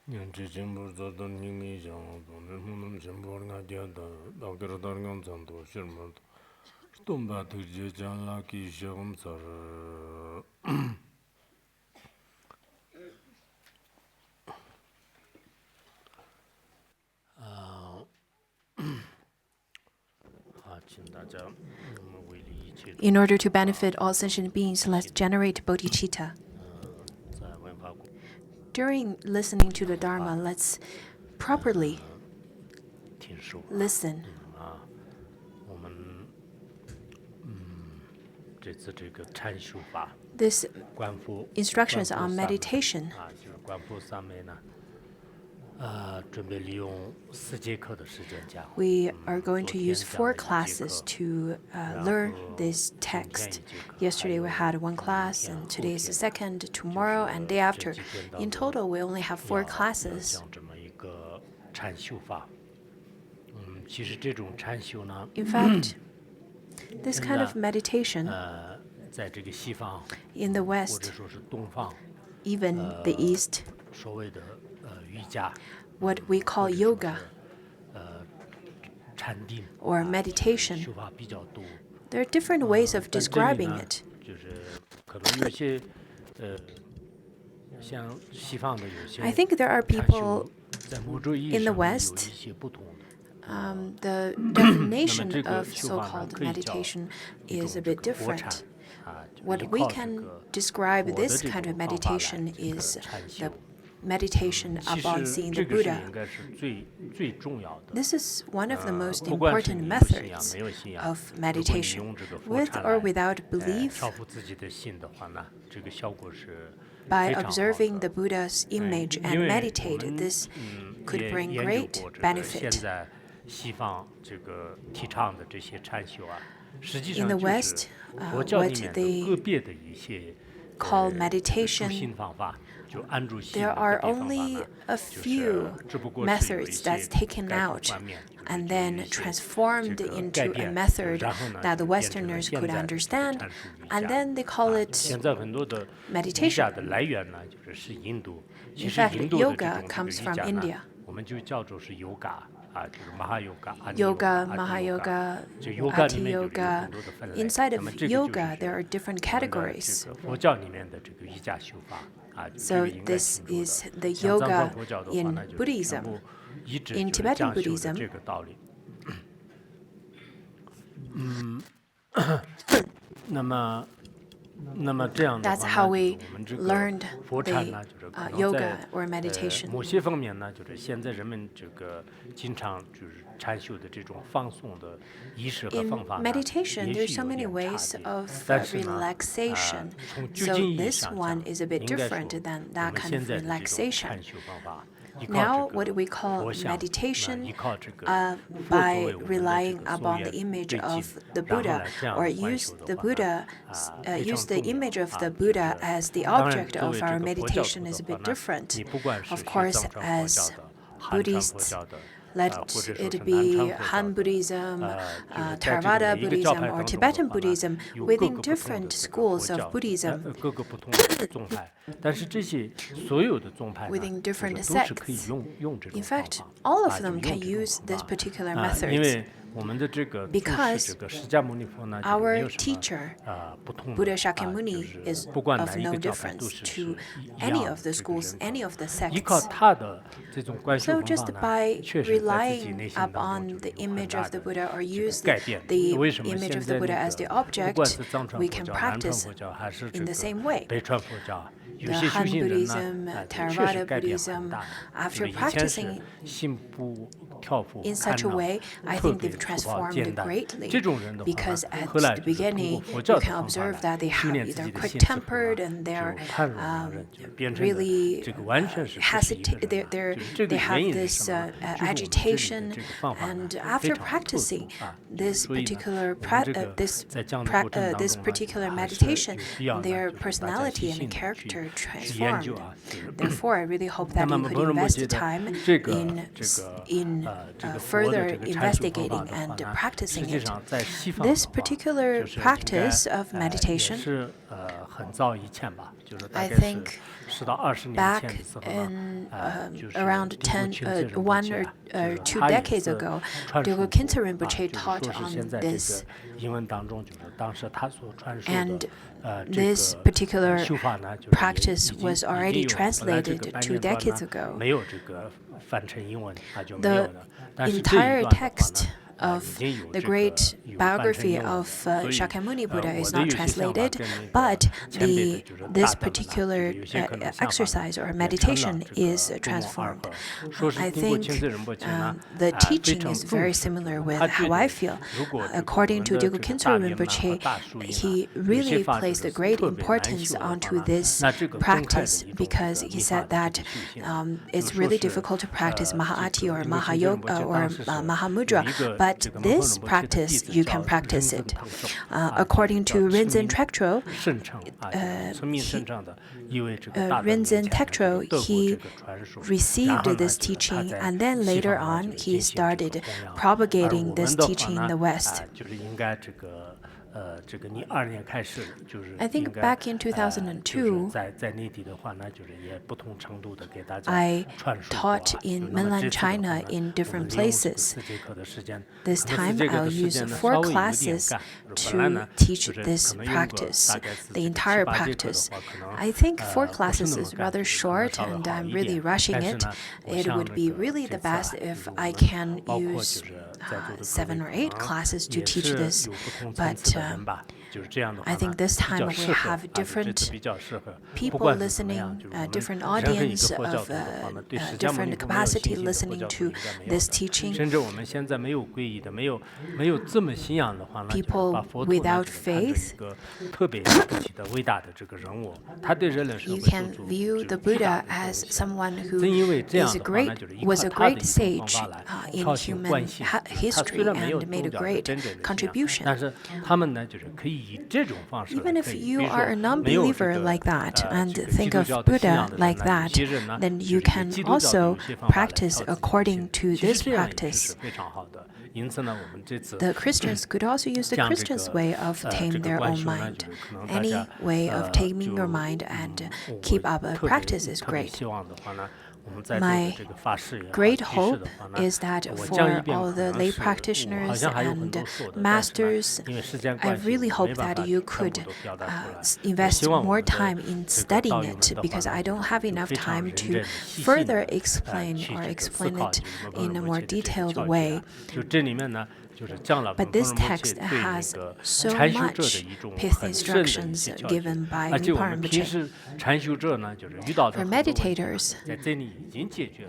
In order to benefit all sentient beings, let's generate bodhicitta. During listening to the Dharma, let's properly listen. This instructions on meditation. We are going to use 4 classes to learn this text. Yesterday we had 1 class, and today is the 2nd, tomorrow and day after. In total, we only have 4 classes. In fact, this kind of meditation in the West, even the East, what we call yoga or meditation, there are different ways of describing it. I think there are people in the West, the definition of so-called meditation is a bit different. What we can describe this kind of meditation is the meditation about seeing the Buddha. This is one of the most important methods of meditation. With or without belief, by observing the Buddha's image and meditate, this could bring great benefit. In the West, what they call meditation, there are only a few methods that's taken out and then transformed into a method that the Westerners could understand, and then they call it meditation. In fact, yoga comes from India. Yoga, Mahayoga, Ati Yoga. Inside of yoga, there are different categories. So this is the yoga in Buddhism, in Tibetan Buddhism. That's how we learned the yoga or meditation. In meditation, there's so many ways of relaxation. So this one is a bit different than that kind of relaxation. Now, what we call meditation, by relying upon the image of the Buddha, or use the image of the Buddha as the object of our meditation, is a bit different. Of course, as Buddhists, let it be Han Buddhism, Theravada Buddhism, or Tibetan Buddhism, within different schools of Buddhism, within different sects. In fact, all of them can use this particular method. Because our teacher, Buddha Shakyamuni, is of no difference to any of the schools, any of the sects. So just by relying upon the image of the Buddha or use the image of the Buddha as the object, we can practice in the same way. The Han Buddhism, Theravada Buddhism, after practicing in such a way, I think they've transformed greatly. Because at the beginning, you can observe that they have either quick-tempered and they're really they have this agitation. And after practicing this particular meditation, their personality and character transformed. Therefore, I really hope that you could invest time in further investigating and practicing it. This particular practice of meditation, I think back in around 1 or 2 decades ago, Dilgo Khyentse Rinpoche taught on this. And this particular practice was already translated 2 decades ago. The entire text of the great biography of Shakyamuni Buddha is not translated, but this particular exercise or meditation is transformed. I think the teaching is very similar with how I feel. According to Dilgo Khyentse Rinpoche, he really placed a great importance onto this practice because he said that it's really difficult to practice Maha'ati or Mahayoga or Mahamudra, but this practice, you can practice it. According to Rinzin Trekcho, Rinzin Trekcho, he received this teaching, and then later on, he started propagating this teaching in the West. I think back in 2002, I taught in mainland China in different places. This time, I'll use 4 classes to teach this practice, the entire practice. I think 4 classes is rather short, and I'm really rushing it. It would be really the best if I can use 7 or 8 classes to teach this, but I think this time we have different people listening, different audience of different capacity listening to this teaching. People without faith, you can view the Buddha as someone who was a great sage in human history and made a great contribution. Even if you are a non-believer like that and think of Buddha like that, then you can also practice according to this practice. The Christians could also use the Christians' way of taming their own mind. Any way of taming your mind and keep up a practice is great. My great hope is that for all the lay practitioners and masters, I really hope that you could invest more time in studying it, because I don't have enough time to further explain it in a more detailed way. But this text has so much pith instructions given by Rinpa Rinpoche. For meditators,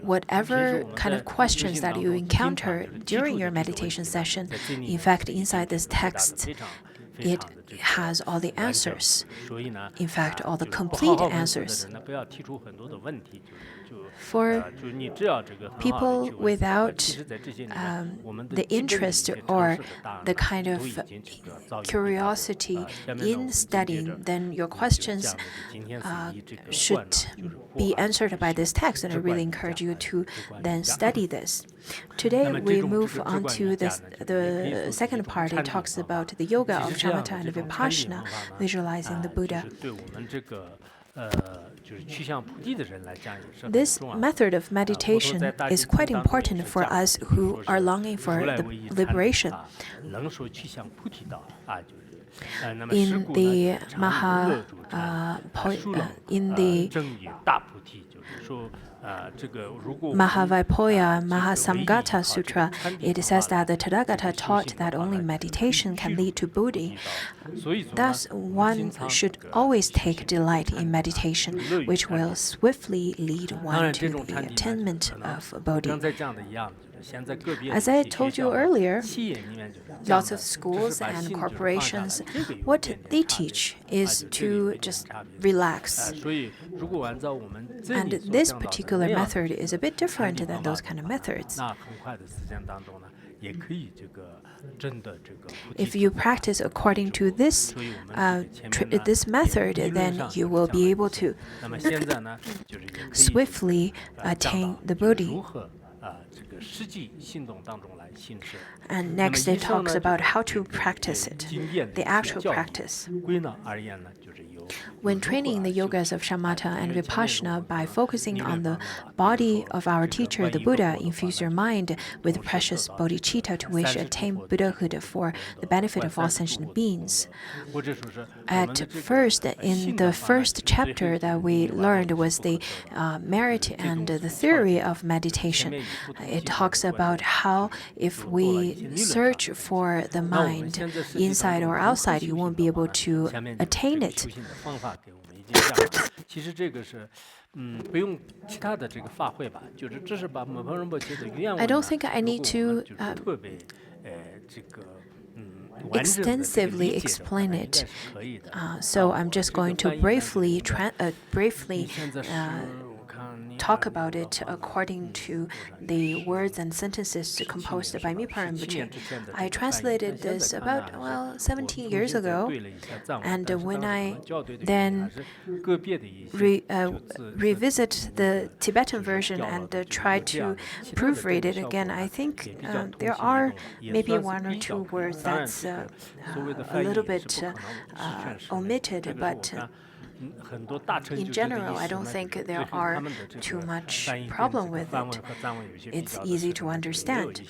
whatever kind of questions that you encounter during your meditation session, in fact, inside this text, it has all the answers. In fact, all the complete answers. For people without the interest or the kind of curiosity in studying, then your questions should be answered by this text, and I really encourage you to then study this. Today, we move on to the second part. It talks about the yoga of shamatha and vipassana, visualizing the Buddha. This method of meditation is quite important for us who are longing for the liberation. In the Mahavaipoya Mahasamgata Sutra, it says that the Tathagata taught that only meditation can lead to Buddhi. Thus, one should always take delight in meditation, which will swiftly lead one to the attainment of Bodhi. As I told you earlier, lots of schools and corporations, what they teach is to just relax. And this particular method is a bit different than those kind of methods. If you practice according to this this method, then you will be able to swiftly attain the Bodhi. And next it talks about how to practice it, the actual practice. When training the yogas of shamatha and vipassana by focusing on the body of our teacher, the Buddha, infuse your mind with precious bodhicitta to wish attain Buddhahood for the benefit of all sentient beings. At first, in the first chapter that we learned was the merit and the theory of meditation. It talks about how if we search for the mind, inside or outside, you won't be able to attain it. I don't think I need to extensively explain it, so I'm just going to briefly talk about it according to the words and sentences composed by Mipa Rinpoche. I translated this about 17 years ago, and when I then revisit the Tibetan version and try to proofread it again, I think there are maybe one or two words that's a little bit omitted, but in general, I don't think there are too much problem with it. It's easy to understand.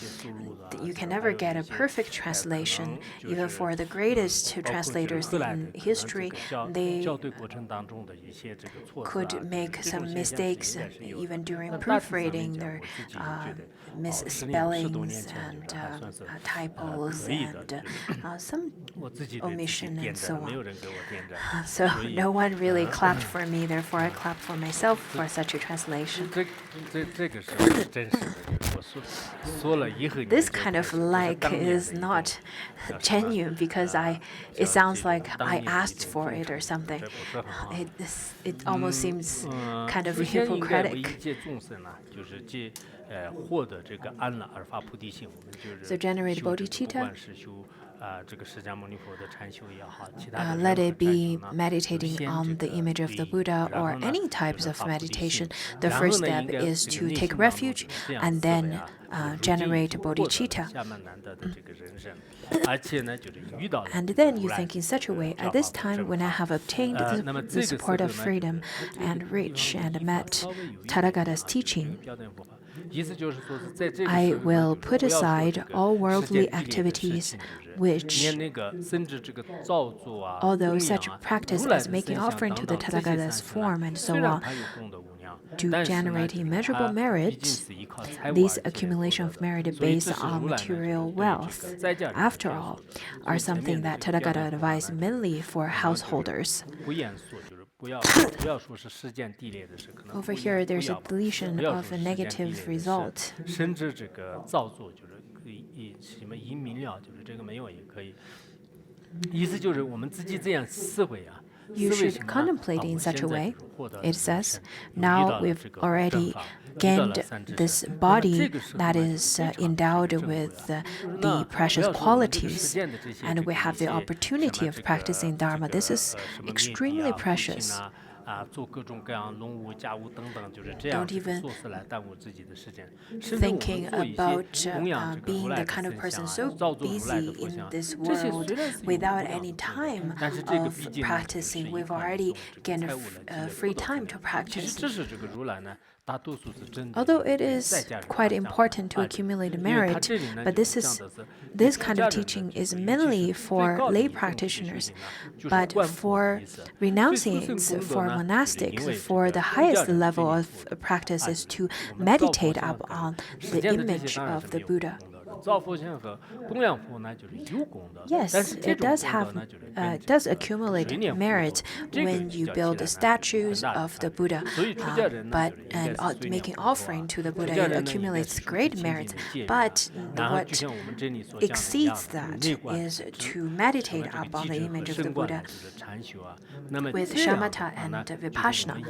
You can never get a perfect translation. Even for the greatest translators in history, they could make some mistakes even during proofreading. Their misspellings and typos and some omission and so on. So no one really clapped for me, therefore I clapped for myself for such a translation. This kind of like is not genuine because it sounds like I asked for it or something. It almost seems kind of hypocritic. So generate bodhicitta. Let it be meditating on the image of the Buddha or any types of meditation. The first step is to take refuge and then generate bodhicitta. And then you think in such a way, at this time when I have obtained the support of freedom and reached and met Tathagata's teaching, I will put aside all worldly activities which, although such practice as making offering to the Tathagata's form and so on, to generate immeasurable merit, these accumulation of merit based on material wealth, after all, are something that Tathagata advised mainly for householders. Over here, there's a deletion of a negative result. You should contemplate in such a way. It says, now we've already gained this body that is endowed with the precious qualities, and we have the opportunity of practicing Dharma. This is extremely precious. Don't even thinking about being the kind of person so busy in this world without any time of practicing. We've already gained free time to practice. Although it is quite important to accumulate merit, but this kind of teaching is mainly for lay practitioners. But for renunciates, for monastics, for the highest level of practice is to meditate upon the image of the Buddha. Yes, it does accumulate merit when you build the statues of the Buddha, and making offering to the Buddha, it accumulates great merit. But what exceeds that is to meditate upon the image of the Buddha with shamatha and vipassana.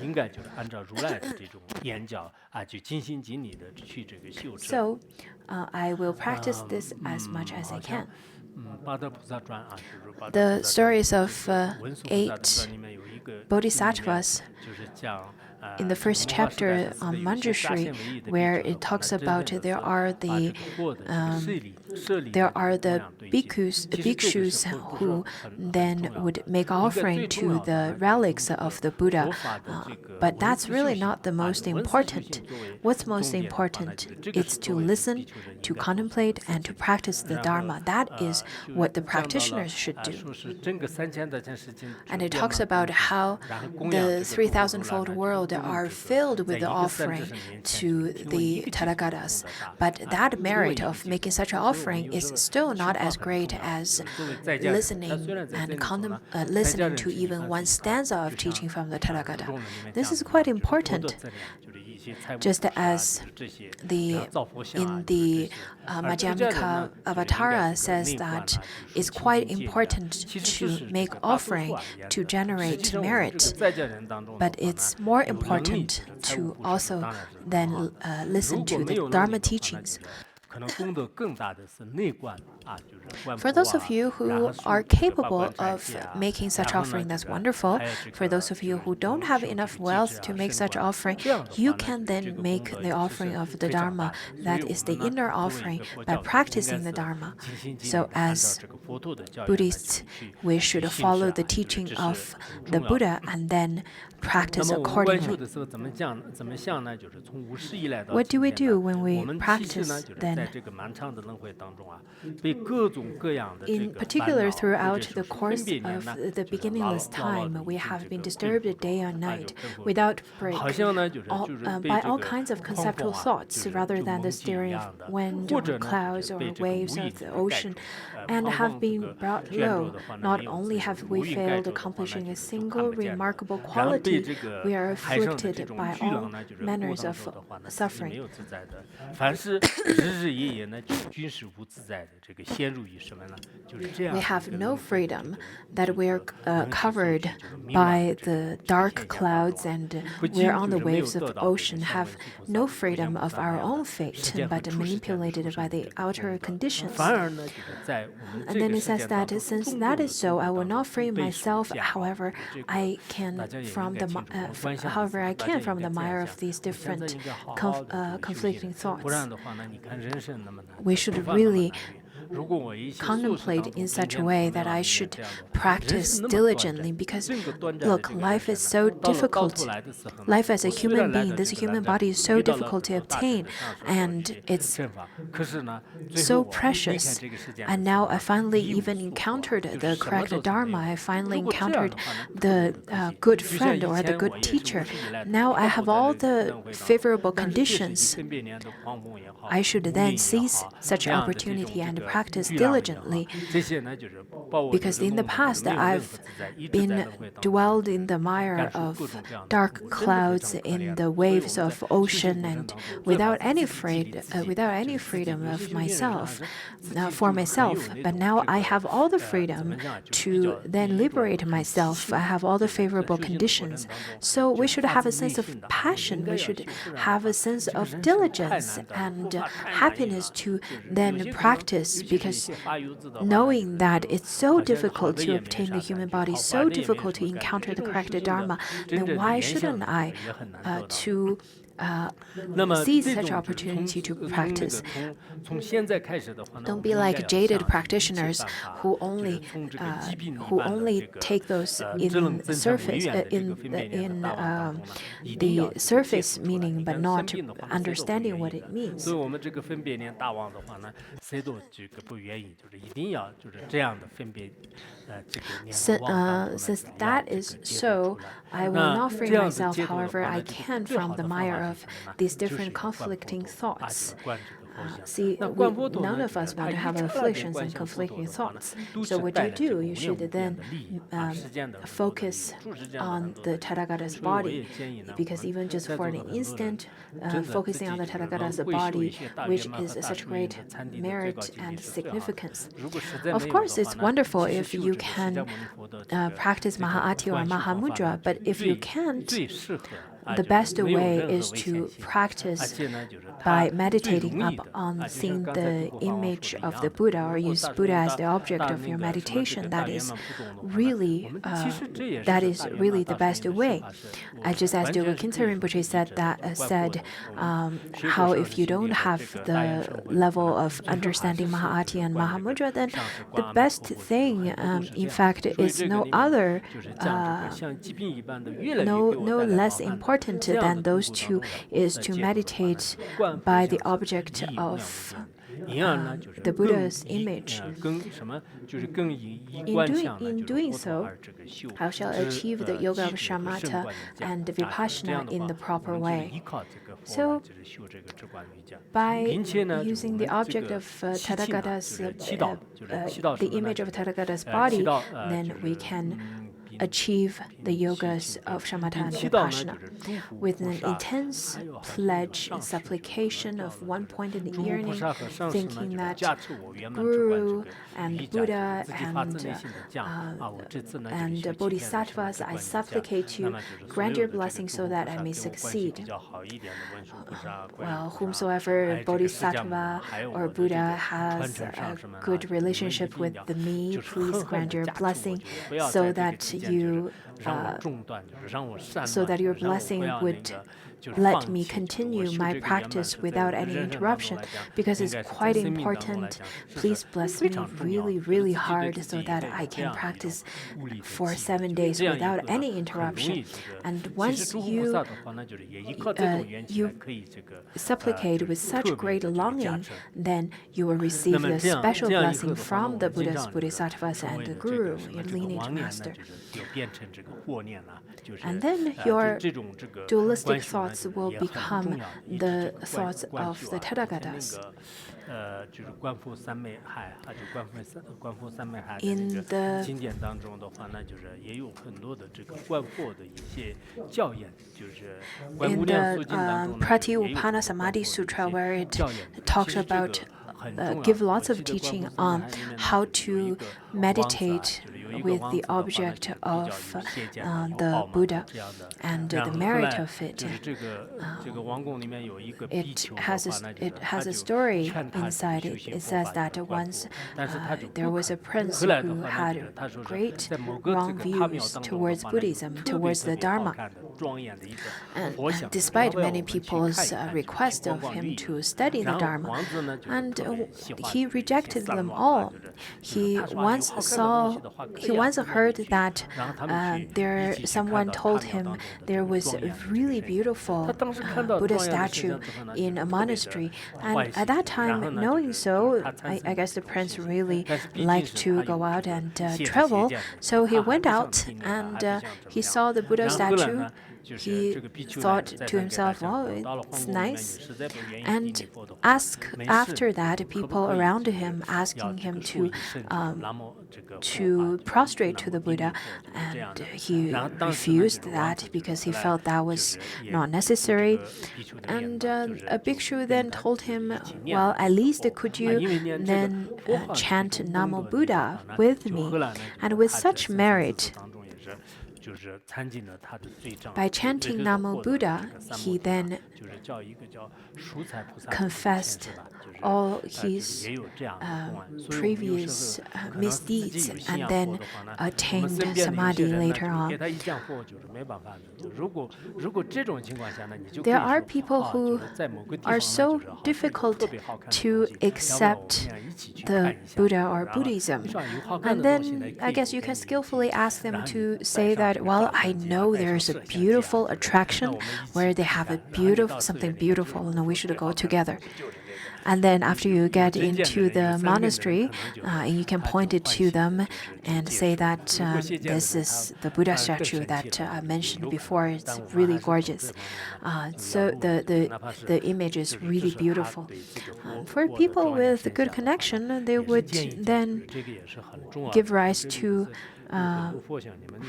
So I will practice practice this as much as I can. The stories of 8 bodhisattvas in the first chapter on Manjushri, where it talks about there are the bhikshus who then would make offering to the relics of the Buddha. But that's really not the most important. What's most important is to listen, to contemplate, and to practice the Dharma. That is what the practitioners should do. And it talks about how the 3,000-fold world are filled with the offering to the Tathagatas. But that merit of making such an offering is still not as great as listening and listening to even one stanza of teaching from the Tathagata. This is quite important. Just as in the Madhyamika Avatara says that it's quite important to make offering to generate merit, but it's more important to also then listen to the Dharma teachings. For those of you who are capable of making such offering, that's wonderful. For those of you who don't have enough wealth to make such offering, you can then make the offering of the Dharma, that is the inner offering, by practicing the Dharma. So as Buddhists, we should follow the teaching of the Buddha and then practice accordingly. What do we do when we practice then? In particular, throughout the course of the beginningless time, we have been disturbed day and night without break by all kinds of conceptual thoughts rather than the stirring of wind or clouds or waves of the ocean, and have been brought low. Not only have we failed accomplishing a single remarkable quality, we are afflicted by all manners of suffering. We have no freedom, that we are covered by the dark clouds and we are on the waves of the ocean, have no freedom of our own fate, but manipulated by the outer conditions. And then it says that since that is so, I will not free myself, however I can from the mire of these different conflicting thoughts. We should really contemplate in such a way that I should practice diligently, because look, life is so difficult. Life as a human being, this human body is so difficult to obtain, and it's so precious. And now I finally even encountered the correct Dharma. I finally encountered the good friend or the good teacher. Now I have all the favorable conditions. I should then seize such opportunity and practice diligently, because in the past I've been dwelled in the mire of dark clouds, in the waves of ocean, and without any freedom of myself, for myself. But now I have all the freedom to then liberate myself. I have all the favorable conditions. So we should have a sense of passion. We should have a sense of diligence and happiness to then practice, because knowing that it's so difficult to obtain the human body, so difficult to encounter the correct Dharma, then why shouldn't I seize such opportunity to practice? Don't be like jaded practitioners who only take those in the surface meaning, but not understanding what it means. Since that is so, I will not free myself, however I can, from the mire of these different conflicting thoughts. None of us want to have afflictions and conflicting thoughts. So what do? You should then focus on the Tathagata's body, because even just for an instant, focusing on the Tathagata's body, which is such great merit and significance. Of course, it's wonderful if you can practice Mahā'ati or Mahamudra, but if you can't, the best way is to practice by meditating up on seeing the image of the Buddha, or use Buddha as the object of your meditation. That is really the best way. Just as Doga Khyentse Rinpoche said how if you don't have the level of understanding Mahaati and Mahamudra, then the best thing, in fact, is no less important than those two, is to meditate by the object of the Buddha's image. In doing so, I shall achieve the yoga of shamatha and vipassana in the proper way. So, by using the object of Tathagata's, the image of Tathagata's body, then we can achieve the yogas of shamatha and vipassana with an intense pledge and supplication of one point in the yearning, thinking that Guru and Buddha and Bodhisattvas, I supplicate you, grant your blessing so that I may succeed. Well, whomsoever Bodhisattva or Buddha has a good relationship with me, please grant your blessing so that your blessing would let me continue my practice without any interruption, because it's quite important. Please bless me really, really hard so that I can practice for 7 days without any interruption. And once you supplicate with such great longing, then you will receive the special blessing from the Buddhas, Bodhisattvas, and the Guru, your lineage master. And then your dualistic thoughts will become the thoughts of the Tathagatas. In the Pratyupana Samadhi Sutra, where it talks about give lots of teaching on how to meditate with the object of the Buddha and the merit of it. It has a story inside it. It says that once there was a prince who had great wrong views towards Buddhism, towards the Dharma. And despite many people's request of him to study the Dharma, and he rejected them all. He once heard that someone told him there was a really beautiful Buddha statue in a monastery. And at that time, knowing so, I guess the prince really liked to go out and travel. So he went out and he saw the Buddha statue. He thought to himself, "Oh, it's nice," and after that, people around him asking him to prostrate to the Buddha, and he refused that because he felt that was not necessary. And a bhikshu then told him, "Well, at least could you then chant Namo Buddha with me?" And with such merit, by chanting Namo Buddha, he then confessed all his previous misdeeds and then attained samadhi later on. There are people who are so difficult to accept the Buddha or Buddhism. And then I guess you can skillfully ask them to say that, "Well, I know there's a beautiful attraction where they have something beautiful, and we should go together." And then after you get into the monastery, you can point it to them and say that this is the Buddha statue that I mentioned before. It's really gorgeous. So the image is really beautiful. For people with a good connection, they would then give rise to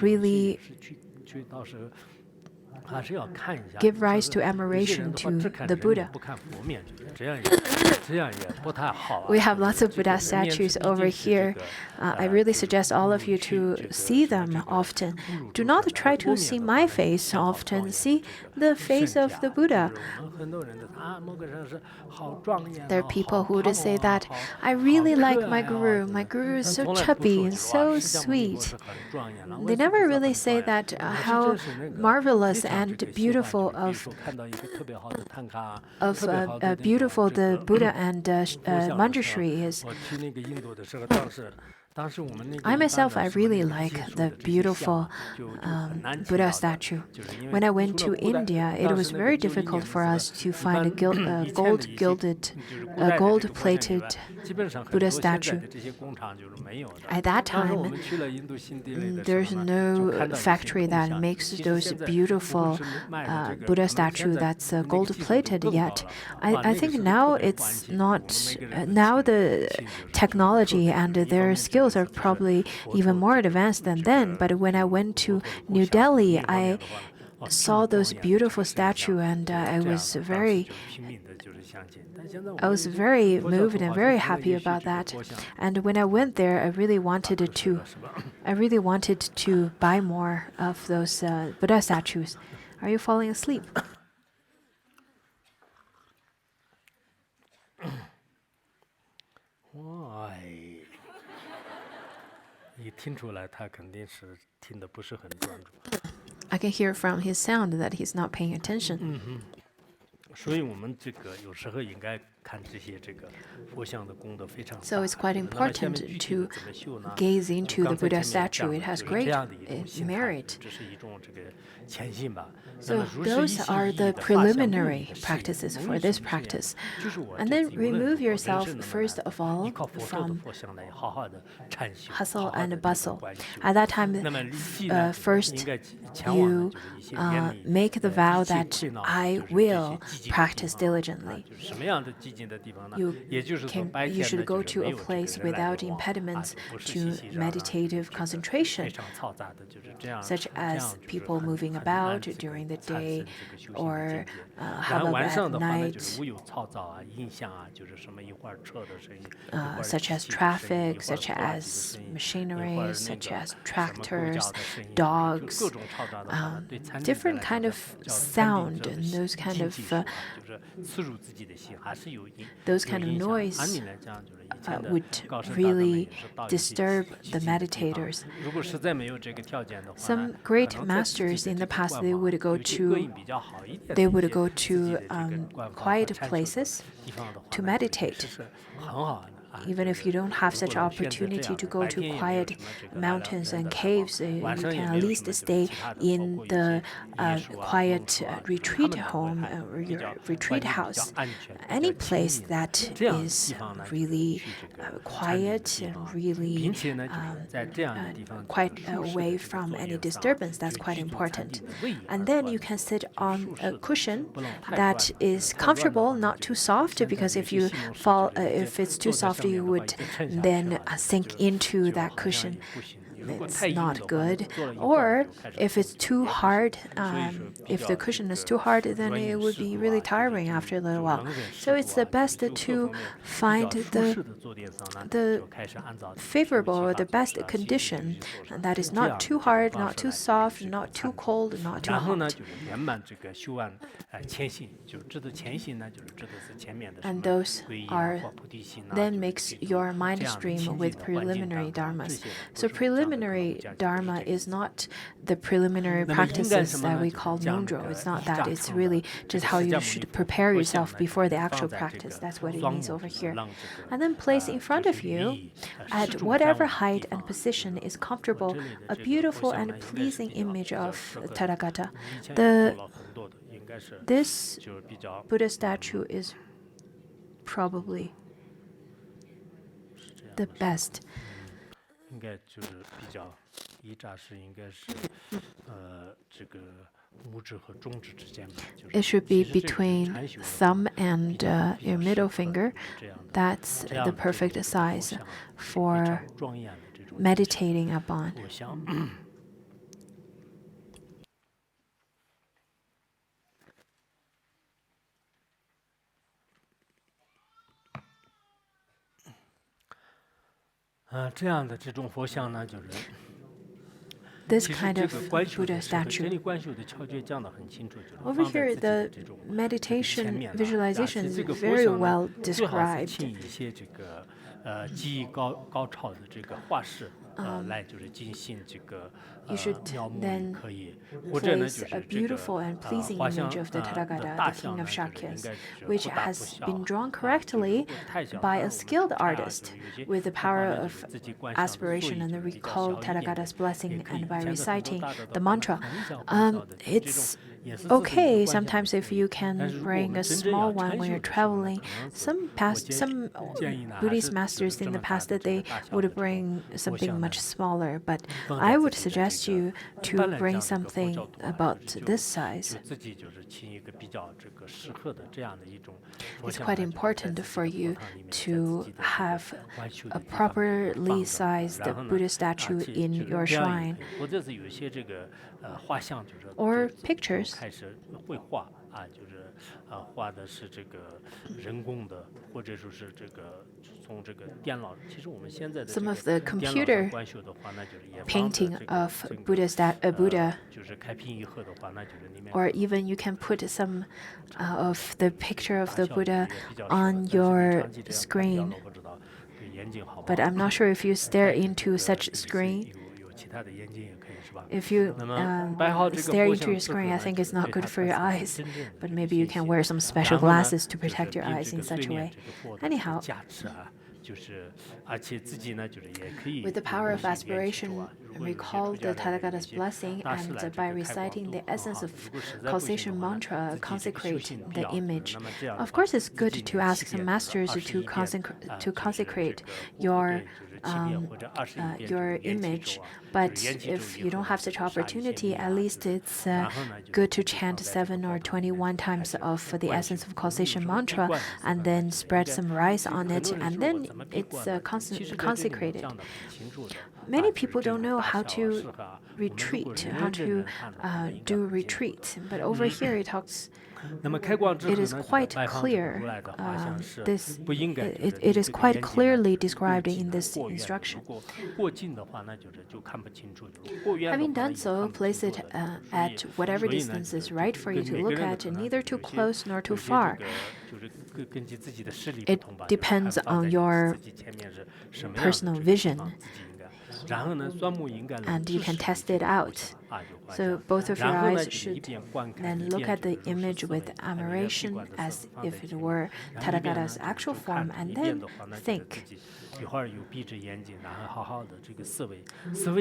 really give rise to admiration to the Buddha. We have lots of Buddha statues over here. I really suggest all of you to see them often. Do not try to see my face often. See the face of the Buddha. There are people who would say that, I really like my guru. My guru is so chubby and so sweet. They never really say that how marvelous and beautiful beautiful the Buddha and Manjushri is. I myself, I really like the beautiful Buddha statue. When I went to India, it was very difficult for us to find a gold-plated Buddha statue. At that time, there's no factory that makes those beautiful Buddha statue that's gold-plated yet. I think now it's not. Now the technology and their skills are probably even more advanced than then. But when I went to New Delhi, I saw those beautiful statues, and I was very moved and very happy about that. And when I went there, I really wanted to buy more of those Buddha statues. Are you falling asleep? I can hear from his sound that he's not paying attention. So it's quite important to gaze into the Buddha statue. It has great merit. So those are the preliminary practices for this practice. And then remove yourself, first of all, from hustle and bustle. At that time, first you make the vow that I will practice diligently. You should go to a place without impediments to meditative concentration, such as people moving about during the day or hubbub at night, such as traffic, such as machinery, such as tractors, dogs, different kind of sound and those kind of noise would really disturb the meditators. Some great masters in the past, they would go to quiet places to meditate. Even if you don't have such opportunity to go to quiet mountains and caves, you can at least stay in the quiet retreat home or your retreat house. Any place that is really quiet and really quite away from any disturbance, that's quite important. And then you can sit on a cushion that is comfortable, not too soft, because if it's too soft, you would then sink into that cushion. It's not good. Or if it's too hard, if the cushion is too hard, then it would be really tiring after a little while. So it's the best to find the favorable or the best condition that is not too hard, not too soft, not too cold, not too hot. And those then makes your mind stream with preliminary dharmas. So preliminary dharma is not the preliminary practices that we call nondro. It's not that. It's really just how you should prepare yourself before the actual practice. That's what it means over here. And then place in front of you, at whatever height and position is comfortable, a beautiful and pleasing image of Tathagata. This Buddha statue is probably the best. It should be between thumb and your middle finger. That's the perfect size for meditating upon. this kind of Buddha statue. Over here, the meditation visualization is very well described. You should then place a beautiful and pleasing image of the Tathagata, the king of Shakyas, which has been drawn correctly by a skilled artist with the power of aspiration and the recall Tathagata's blessing and by reciting the mantra. It's okay sometimes if you can bring a small one when you're traveling. Some Buddhist masters in the past that they would bring something much smaller, but I would suggest you to bring something about this size. It's quite important for you to have a properly sized Buddha statue in your shrine. Or pictures. Some of the computer painting of Buddha, or even you can put some of the picture of the Buddha on your screen. But I'm not sure if you stare into such screen. If you stare into your screen, I think it's not good for your eyes. But maybe you can wear some special glasses to protect your eyes in such a way. Anyhow, with the power of aspiration, recall the Tathagata's blessing, and by reciting the essence of causation mantra, consecrate the image. Of course, it's good to ask some masters to consecrate your image, but if you don't have such opportunity, at least it's good to chant 7 or 21 times of the essence of causation mantra and then spread some rice on it, and then it's consecrated. Many people don't know how to retreat, how to do retreat, but over here it talks. It is quite clear. It is quite clearly described in this instruction. Having done so, place it at whatever distance is right for you to look at, neither too close nor too far. It depends on your personal vision, and you can test it out. So both of your eyes should then look at the image with admiration as if it were Tathagata's actual form, and then think.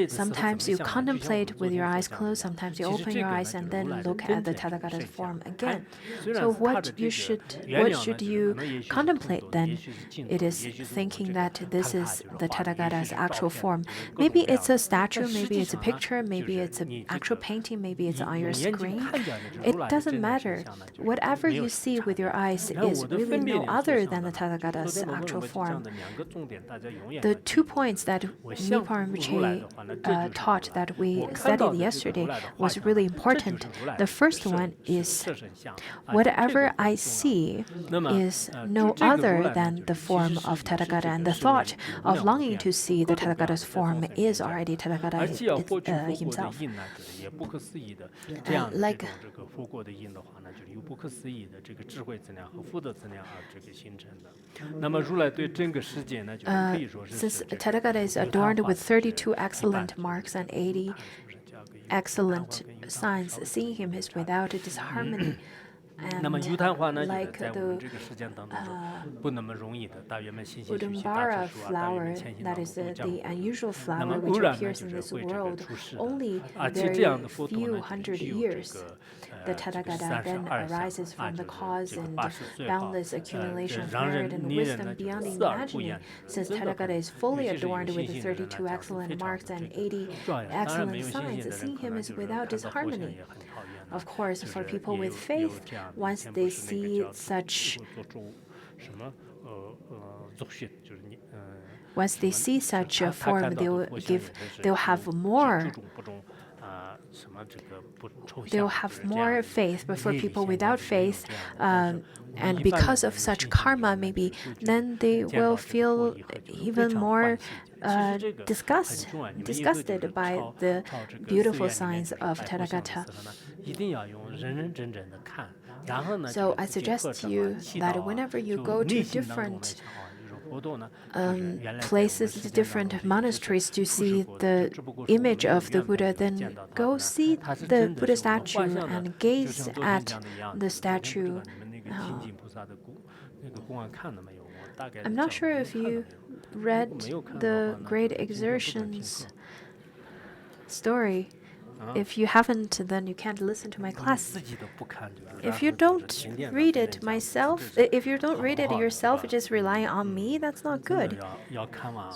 Sometimes you contemplate with your eyes closed, sometimes you open your eyes and then look at the Tathagata's form again. So what should you contemplate then? It is thinking that this is the Tathagata's actual form. Maybe it's a statue, maybe it's a picture, maybe it's an actual painting, maybe it's on your screen. It doesn't matter. Whatever you see with your eyes is really no other than the Tathagata's actual form. The 2 points that Nippon Rinpoche taught that we studied yesterday was really important. The first one is whatever I see is no other than the form of Tathagata, and the thought of longing to see the Tathagata's form is already Tathagata himself. Since Tathagata is adorned with 32 excellent marks and 80 excellent signs, seeing him is without disharmony. And like the Udambara flower, that is the unusual flower which appears in this world only very few hundred years, the Tathagata then arises from the cause and boundless accumulation of merit and wisdom beyond imagining. Since Tathagata is fully adorned with the 32 excellent marks and 80 excellent signs, seeing him is without disharmony. Of course, for people with faith, once they see such a form, they'll have more they'll have more faith. But for people without faith, and because of such karma, maybe then they will feel even more disgusted by the beautiful signs of Tathagata. So I suggest to you that whenever you go to different places, different monasteries to see the image of the Buddha, then go see the Buddha statue and gaze at the statue. I'm not sure if you read the Great Exertions story. If you haven't, then you can't listen to my class. If you don't read it yourself, just relying on me, that's not good.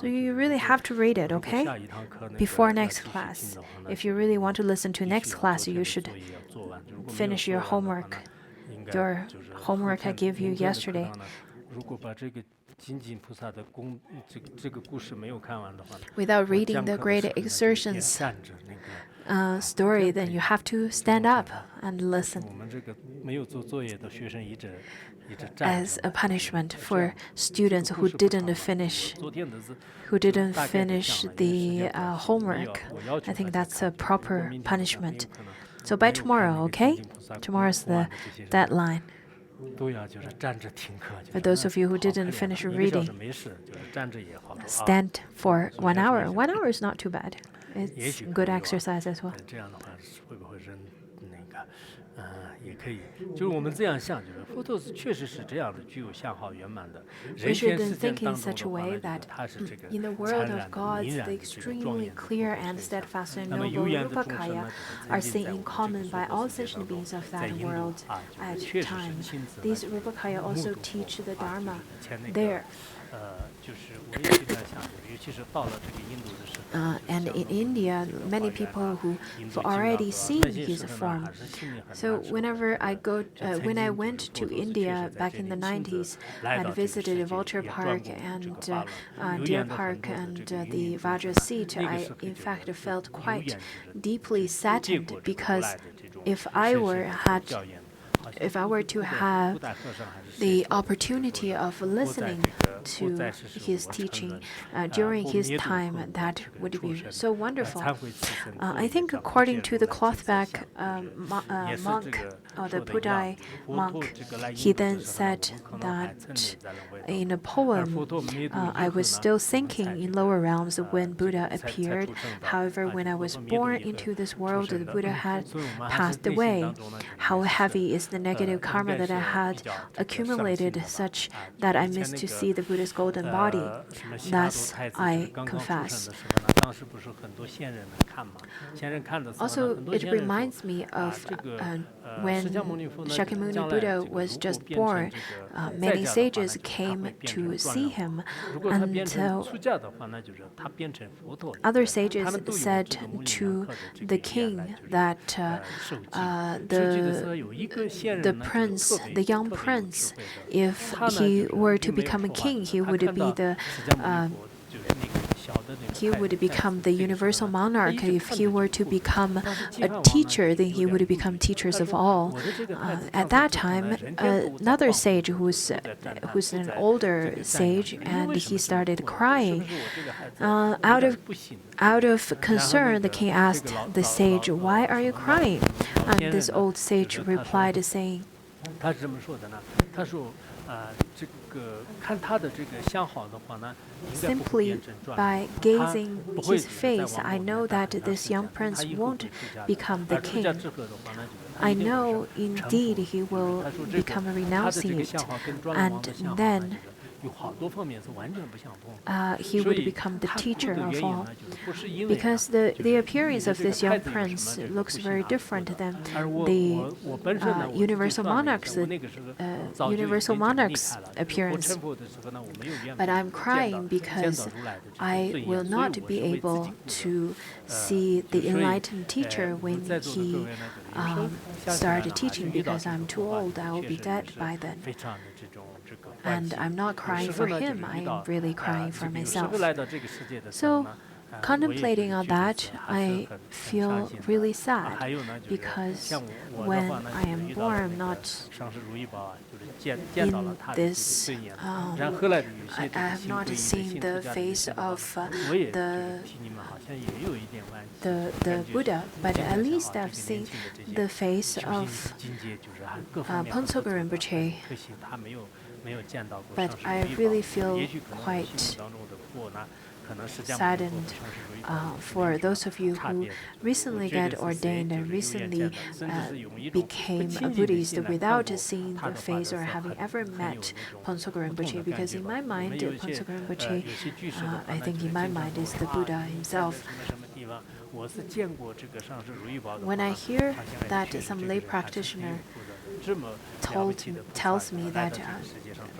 So you really have to read it, okay? Before next class. If you really want to listen to next class, you should finish your homework. Your homework I gave you yesterday. Without reading the Great Exertions story, then you have to stand up and listen as a punishment for students who didn't finish the homework. I think that's a proper punishment. So by tomorrow, okay? Tomorrow's the deadline. For those of you who didn't finish reading, stand for 1 hour. 1 hour is not too bad. It's good exercise as well. We shouldn't think in such a way that in the world of gods, the extremely clear and steadfast and noble Rupakaya are seen in common by all sentient beings of that world at time. These Rupakaya also teach the Dharma there. And in India, many people who've already seen his form. So when I went to India back in the 90s, I visited Vulture Park and Deer Park and the Vajra seat. I, in fact, felt quite deeply saddened because if I were to have the opportunity of listening to his teaching during his time, that would be so wonderful. I think according to the clothback monk, or the Pudai monk, he then said that in a poem, I was still thinking in lower realms when Buddha appeared. However, when I was born into this world, the Buddha had passed away. How heavy is the negative karma that I had accumulated, such that I missed to see the Buddha's golden body. Thus, I confess. Also, it reminds me of when Shakyamuni Buddha was just born, many sages came to see him, and other sages said to the king that the young prince, if he were to become a king, he would become the universal monarch. If he were to become a teacher, then he would become teachers of all. At that time, another sage who's an older sage, and he started crying. Out of concern, the king asked the sage, "Why are you crying?" And this old sage replied, saying, "Simply by gazing his face, I know that this young prince won't become the king. I know indeed he will become a renunciate, and then he would become the teacher of all." Because the appearance of this young prince looks very different than the universal monarch's appearance. But I'm crying because I will not be able to see the enlightened teacher when he started teaching, because I'm too old. I will be dead by then. And I'm not crying for him, I am really crying for myself. So contemplating on that, I feel really sad because when I am born, I'm not in this, I have not seen the face of the Buddha, but at least I've seen the face of Phuntsog Rinpoche. But I really feel quite saddened for those of you who recently got ordained and recently became a Buddhist without seeing the face or having ever met Phuntsog Rinpoche, because in my mind, Phuntsog Rinpoche, I think in my mind, is the Buddha himself. When I hear that some lay practitioner tells me that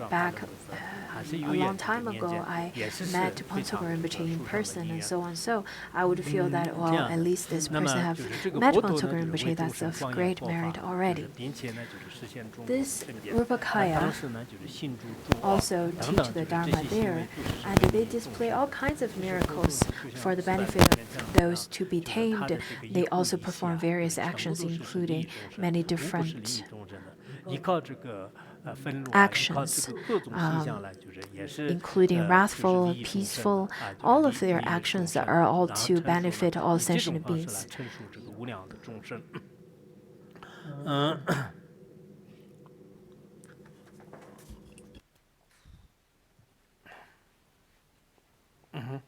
back a long time ago I met Phuntsog Rinpoche in person and so on, so I would feel that, well, at least this person have met Phuntsog Rinpoche, that's of great merit already. This Rupakaya also teach the Dharma there, and they display all kinds of miracles for the benefit of those to be tamed. They also perform various actions, including many different actions, including wrathful, peaceful. All of their actions are all to benefit all sentient beings. Mm-hmm.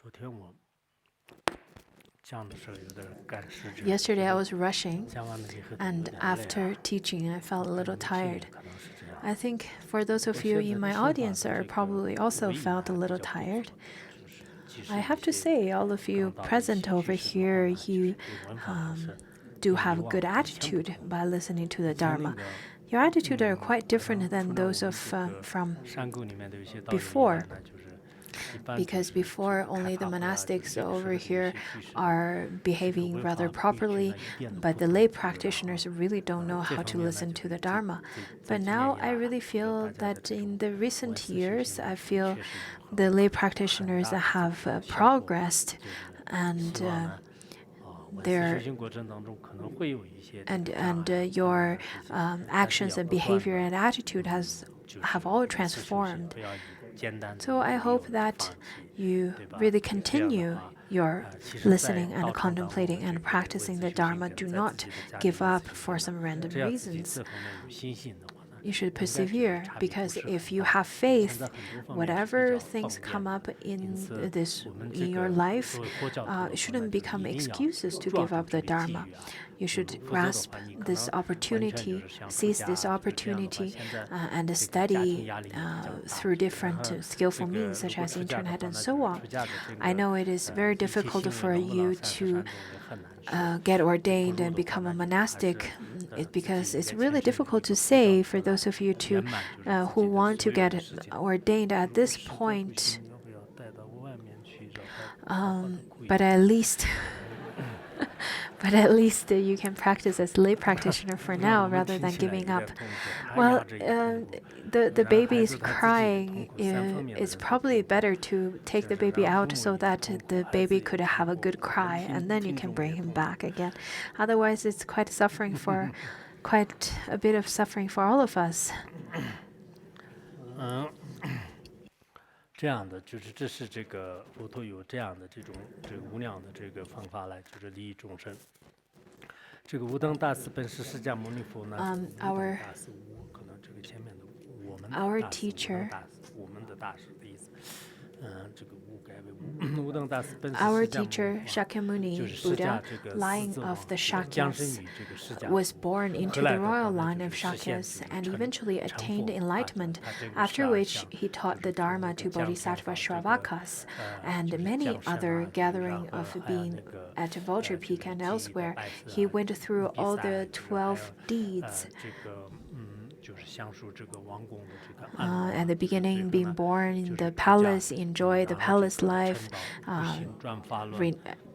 昨天我讲的时候有点赶时间。Yesterday I was rushing, and after teaching, I felt a little tired. I think for those of you in my audience are probably also felt a little tired. I have to say, all of you present over here, you do have a good attitude by listening to the Dharma. Your attitudes are quite different than those of from before. Because before, only the monastics over here are behaving rather properly, but the lay practitioners really don't know how to listen to the Dharma. But now I really feel that in the recent years, I feel the lay practitioners have progressed, and your actions and behavior and attitude have all transformed. So I hope that you really continue your listening and contemplating and practicing the Dharma. Do not give up for some random reasons. You should persevere, because if you have faith, whatever things come up in your life, it shouldn't become excuses to give up the Dharma. You should grasp this opportunity, seize this opportunity, and study through different skillful means, such as internet and so on. I know it is very difficult for you to get ordained and become a monastic, because it's really difficult to say for those of you who want to get ordained at this point. But at least you can practice as lay practitioner for now, rather than giving up. Well, the baby is crying. It's probably better to take the baby out so that the baby could have a good cry, and then you can bring him back again. Otherwise, it's quite a bit of suffering for all of us. 这样的就是这是这个佛陀有这样的这种无量的这个方法来就是利益众生。这个无等大师本是释迦牟尼佛呢，可能这个前面的我们的大师，我们的大师的意思。这个无改为无等大师本是 Our teacher Shakyamuni, Buddha, line of the Shakyas, was born into the royal line of Shakyas and eventually attained enlightenment, after which he taught the Dharma to Bodhisattva Shravakas and many other gathering of being at Vulture Peak and elsewhere. He went through all the 12 deeds. at the beginning, being born in the palace, enjoy the palace life,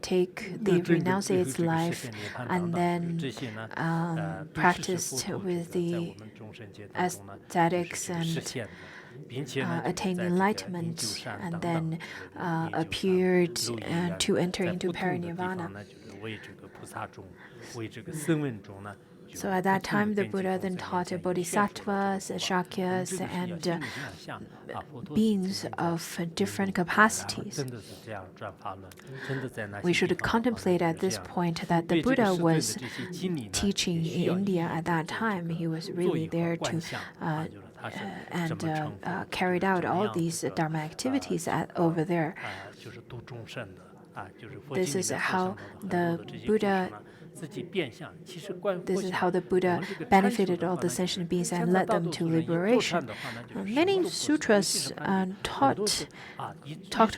renunciate life, and then practiced with the aesthetics and attain enlightenment, and then appeared to enter into parinirvana. So at that time, the Buddha then taught bodhisattvas, shakyas, and beings of different capacities. We should contemplate at this point that the Buddha was teaching in India at that time. He was really there to carried out all these Dharma activities over there. This is how the Buddha benefited all the sentient beings and led them to liberation. Many sutras talked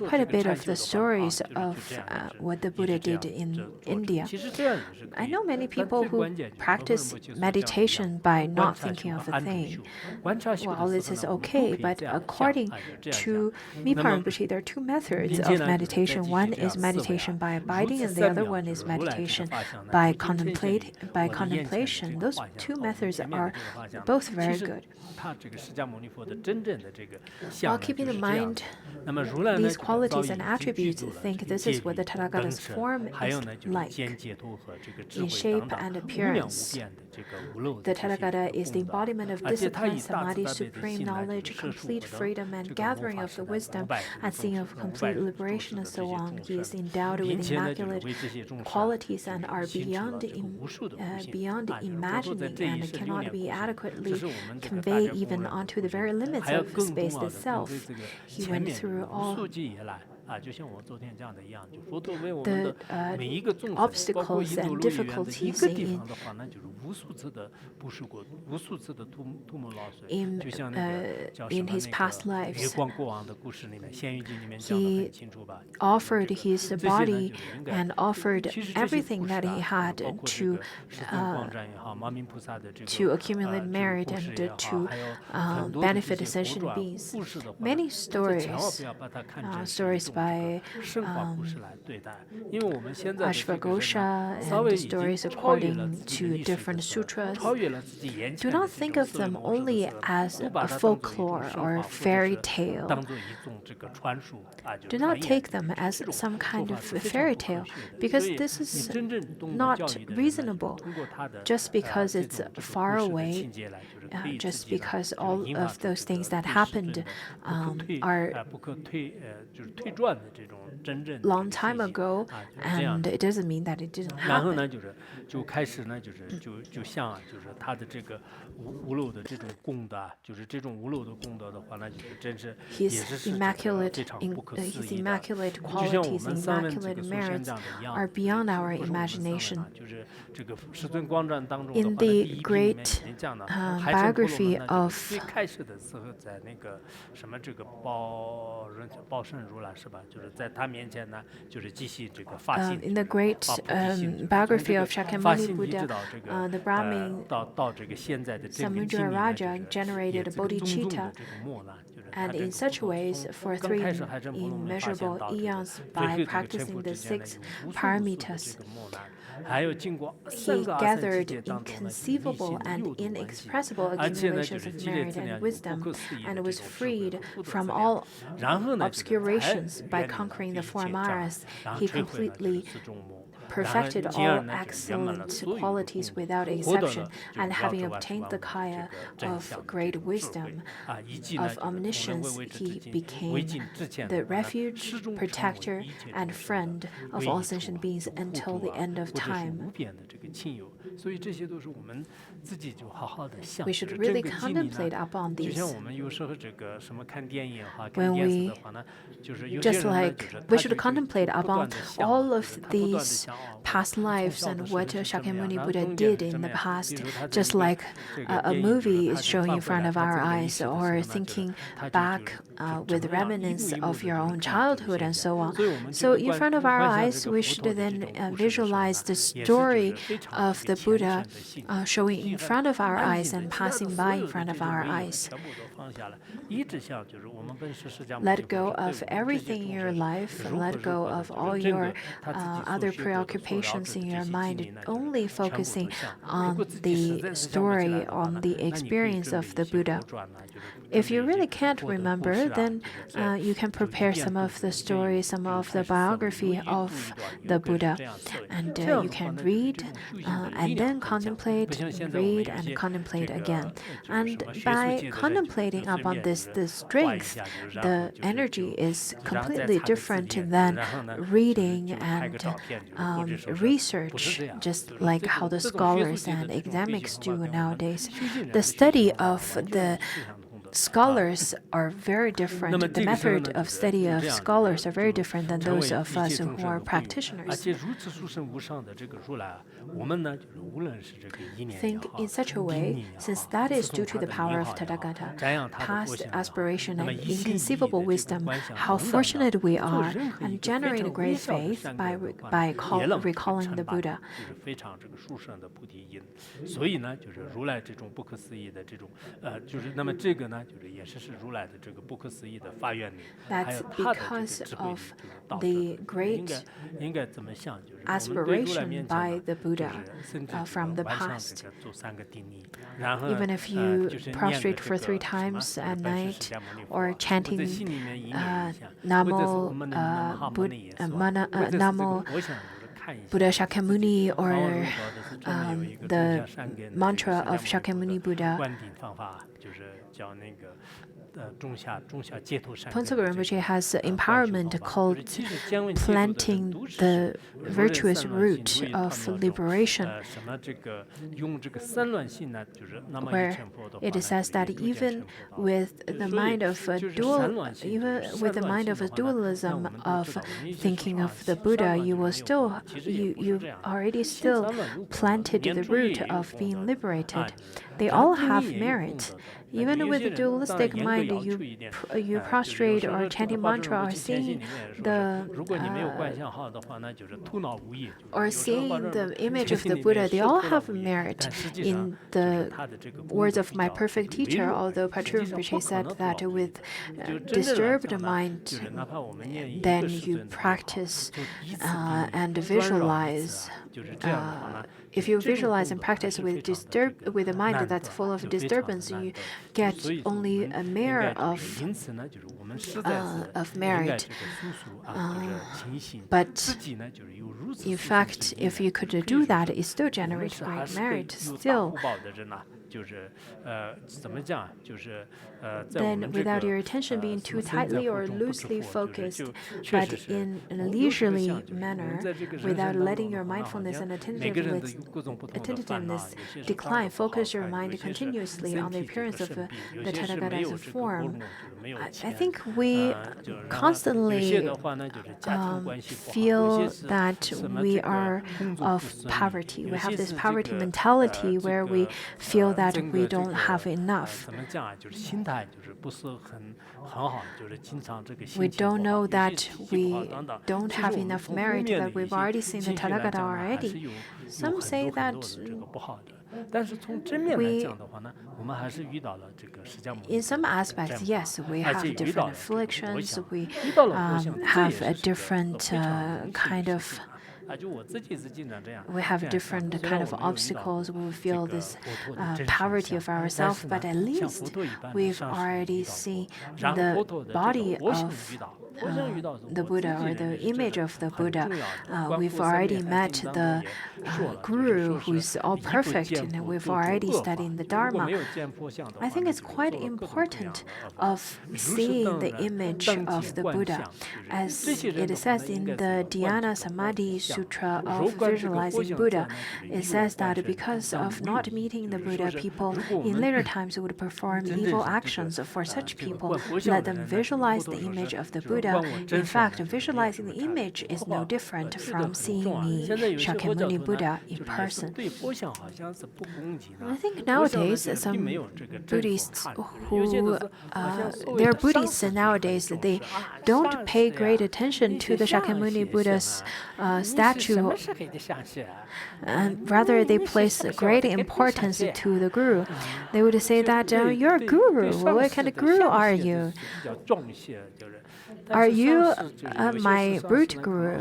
quite a bit of the stories of what the Buddha did in India. I know many people who practice meditation by not thinking of a thing. Well, this is okay, but according to Mipa Rinpoche, there are two methods of meditation. One is meditation by abiding, and the other one is meditation by contemplation. Those two methods are both very good. While keeping in mind these qualities and attributes, think this is what the Tathagata's form is like in shape and appearance. The Tathagata is the embodiment of discipline, samadhi, supreme knowledge, complete freedom, and gathering of the wisdom, and seeing of complete liberation, and so on. He is endowed with immaculate qualities and are beyond imagining and cannot be adequately conveyed even onto the very limits of space itself. He went through all the obstacles and difficulties in his past lives. He offered his body and offered everything that he had to accumulate merit and to benefit sentient beings. Many stories by Ashvaghosha and stories according to different sutras. Do not think of them only as a folklore or fairy tale. Do not take them as some kind of fairy tale, because this is not reasonable. Just because it's far away, just because all of those things that happened are long time ago, and it doesn't mean that it didn't happen. His immaculate qualities, immaculate merits are beyond our imagination. In the great biography of Shakyamuni Buddha, the Brahmin Samudra Raja generated a bodhicitta, and in such ways, for 3 immeasurable eons, by practicing the 6 paramitas, he gathered inconceivable and inexpressible accumulations of merit and wisdom, and was freed from all obscurations by conquering the 4 maras. He completely perfected all excellent qualities without exception, and having obtained the kaya of great wisdom, of omniscience, he became the refuge, protector, and friend of all sentient beings until the end of time. We should really contemplate upon these. We should contemplate upon all of these past lives and what Shakyamuni Buddha did in the past, just like a movie is showing in front of our eyes, or thinking back with remnants of your own childhood and so on. So in front of our eyes, we should then visualize the story of the Buddha showing in front of our eyes and passing by in front of our eyes. Let go of everything in your life, and let go of all your other preoccupations in your mind, only focusing on the story, on the experience of the Buddha. If you really can't remember, then you can prepare some of the stories, some of the biography of the Buddha, and you can read and then contemplate, read and contemplate again. And by contemplating upon this, the strength, the energy is completely different than reading and research, just like how the scholars and academics do nowadays. The study of the scholars are very different. The method of study of scholars are very different than those of us who are practitioners. Think in such a way, since that is due to the power of Tathagata, past aspiration and inconceivable wisdom, how fortunate we are, and generate a great faith by recalling the Buddha. That's because of the great aspiration by the Buddha from the past. Even if you prostrate for 3 times at night, or chanting Namo Buddha Shakyamuni, or the mantra of Shakyamuni Buddha, Ponsogo Rinpoche has empowerment called planting the virtuous root of liberation, where it says that even with the mind of a dualism of thinking of the Buddha, you already still planted the root of being liberated. They all have merit. Even with a dualistic mind, you prostrate or chanting mantra or seeing the image of the Buddha, they all have merit. In the words of my perfect teacher, although Patrul Rinpoche said that with disturbed mind, then you practice and visualize. If you visualize and practice with a mind that's full of disturbance, you get only a mirror of merit. But in fact, if you could do that, it still generates great merit. Still, then without your attention being too tightly or loosely focused, but in a leisurely manner, without letting your mindfulness and attentiveness decline, focus your mind continuously on the appearance of the Tathagata as a form. I think we constantly feel that we are of poverty. We have this poverty mentality where we feel that we don't have enough. We don't know that we don't have enough merit, that we've already seen the Tathagata already. Some say that in some aspects, yes, we have different afflictions, we have a different we have different kind of obstacles. We feel this poverty of ourselves, but at least we've already seen the body of the Buddha, or the image of the Buddha. We've already met the guru who's all perfect, and we've already studied the Dharma. I think it's quite important of seeing the image of the Buddha. As it says in the Dhyana Samadhi Sutra of visualizing Buddha, it says that because of not meeting the Buddha, people in later times would perform evil actions. For such people, let them visualize the image of the Buddha. In fact, visualizing the image is no different from seeing me, Shakyamuni Buddha, in person. I think nowadays some Buddhists who they're Buddhists nowadays, they don't pay great attention to the Shakyamuni Buddha's statue, and rather they place great importance to the guru. They would say that you're a guru. Well, what kind of guru are you? Are you my root guru?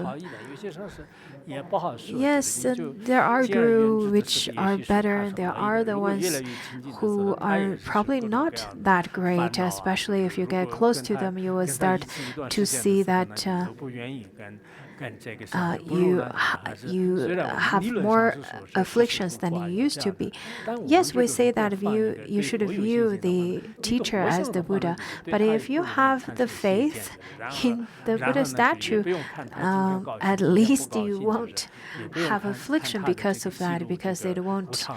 Yes, there are gurus which are better. There are the ones who are probably not that great, especially if you get close to them, you will start to see that you have more afflictions than you used to be. Yes, we say that you should view the teacher as the Buddha, but if you have the faith in the Buddha statue, at least you won't have affliction because of that, because it won't,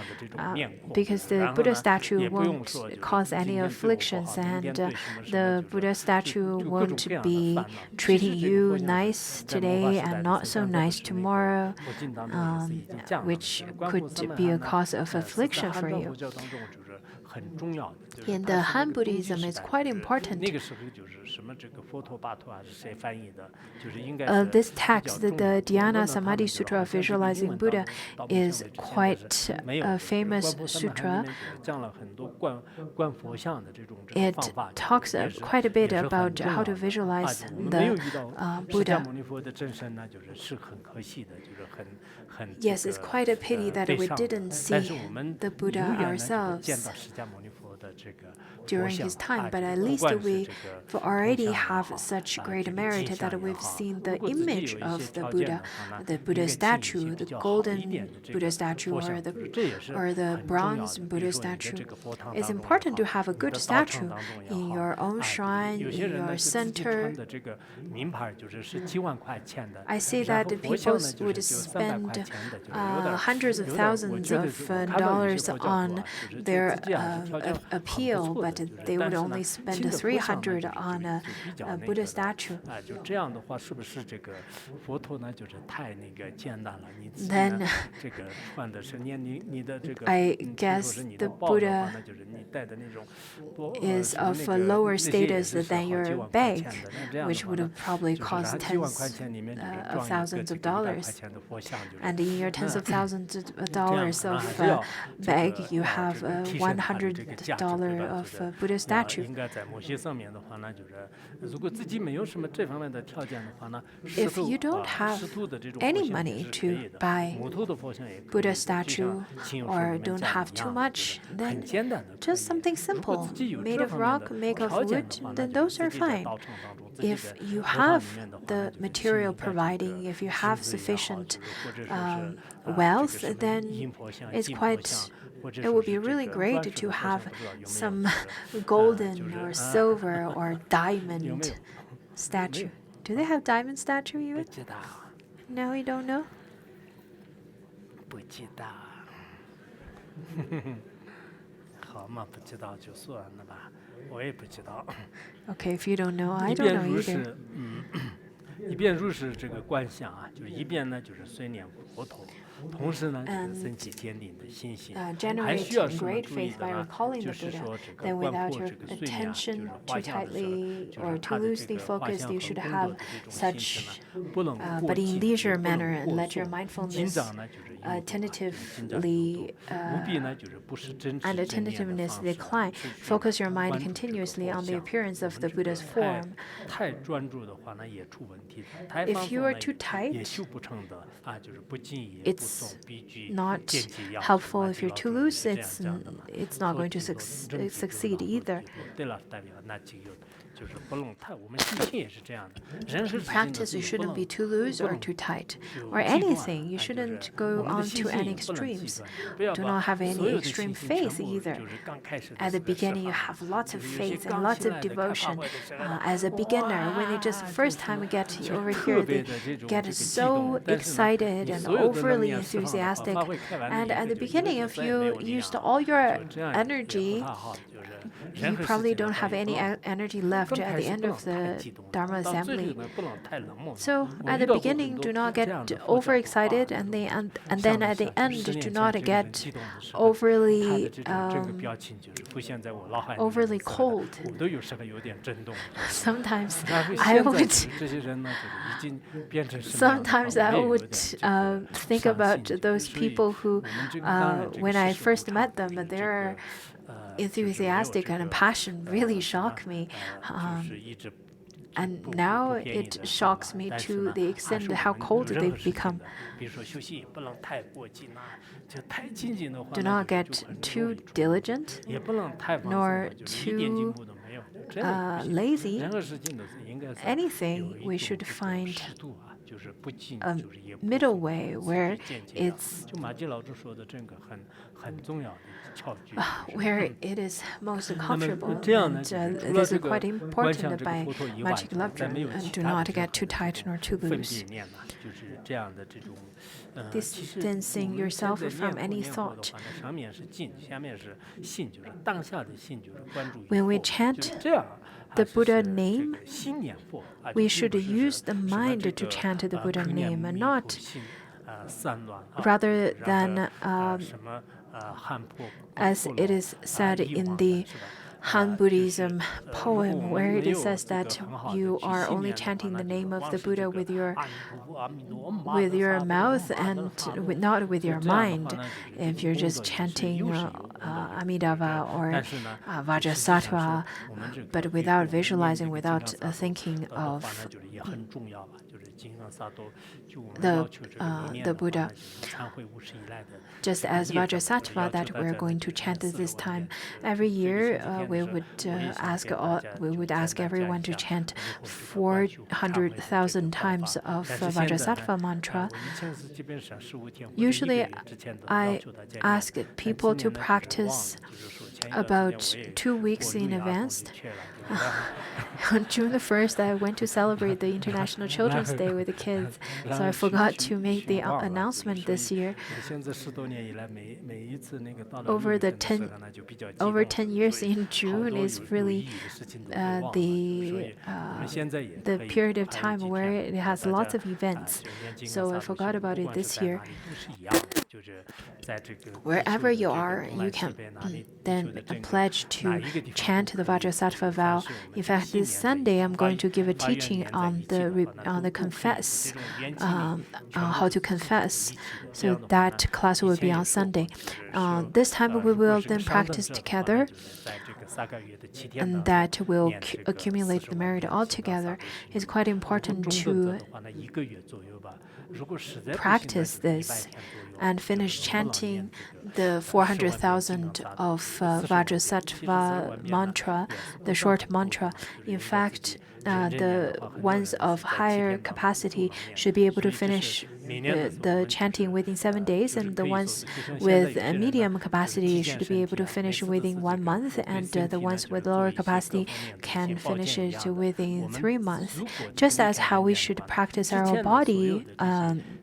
because the Buddha statue won't cause any afflictions, and the Buddha statue won't be treating you nice today and not so nice tomorrow, which could be a cause of affliction for you. In the Han Buddhism, it's quite important. This text, the Dhyana Samadhi Sutra of Visualizing Buddha, is quite a famous sutra. It talks quite a bit about how to visualize the Buddha. Yes, it's quite a pity that we didn't see the Buddha ourselves during his time, but at least we already have such great merit that we've seen the image of the Buddha statue, the golden Buddha statue, or the bronze Buddha statue. It's important to have a good statue in your own shrine, in your center. I see that people would spend hundreds of thousands of dollars on their appeal, but they would only spend 300 on a Buddha statue. Then I guess the Buddha is of a lower status than your bank, which would have probably cost tens of thousands of dollars. And in your tens of thousands of dollars of bag, you have $100 of Buddha statue. If you don't have any money to buy Buddha statue or don't have too much, then just something simple, made of rock, made of wood, then those are fine. If you have the material providing, if you have sufficient wealth, then it would be really great to have some golden or silver or diamond statue. Do they have diamond statue even? No, you don't know? Okay, if you don't know, I don't know either. 一遍入世这个观想啊，就是一遍呢就是随念佛陀，同时呢就是升起坚定的信心，还需要什么注意的呢？就是说这个观破这个碎念，就是画像的时候，就是它的这个画像和动作的这种心思呢，不能过激，不能过速，紧张呢就是。Tentatively and attentiveness decline. Focus your mind continuously on the appearance of the Buddha's form. If you are too tight, it's not helpful. If you're too loose, it's not going to succeed either. practice, you shouldn't be too loose or too tight. Or anything, you shouldn't go on to any extremes. Do not have any extreme faith either. At the beginning, you have lots of faith and lots of devotion. As a beginner, when they just first time get over here, they get so excited and overly enthusiastic. And at the beginning, if you used all your energy, you probably don't have any energy left at the end of the Dharma assembly. So at the beginning, do not get overexcited, and then at the end, do not get overly cold. Sometimes I would think about those people who, when I first met them, their enthusiastic and passion really shocked me. And now it shocks me to the extent how cold they've become. Do not get too diligent, nor too lazy. Anything, we should find a middle way where it is most comfortable. And this is quite important by Magic Lobdra, and do not get too tight nor too loose. Distancing yourself from any thought. When we chant the Buddha name, we should use the mind to chant the Buddha name, and not rather than as it is said in the Han Buddhism poem, where it says that you are only chanting the name of the Buddha with your mouth and not with your mind. If you're just chanting Amidava or Vajrasattva, but without visualizing, without thinking of the Buddha. Just as Vajrasattva that we're going to chant this time, every year we would ask everyone to chant 400,000 times of Vajrasattva mantra. Usually, I ask people to practice about 2 weeks in advance. On June the 1st, I went to celebrate the International Children's Day with the kids, so I forgot to make the announcement this year. Over 10 years in June is really the period of time where it has lots of events, so I forgot about it this year. Wherever you are, you can then pledge to chant the Vajrasattva vow. In fact, this Sunday I'm going to give a teaching on the confess, how to confess. So that class will be on Sunday. This time we will then practice together, and that will accumulate the merit altogether. It's quite important to practice this and finish chanting the 400,000 of Vajrasattva mantra, the short mantra. In fact, the ones of higher capacity should be able to finish the chanting within 7 days, and the ones with a medium capacity should be able to finish within 1 month, and the ones with lower capacity can finish it within 3 months. Just as how we should practice our body,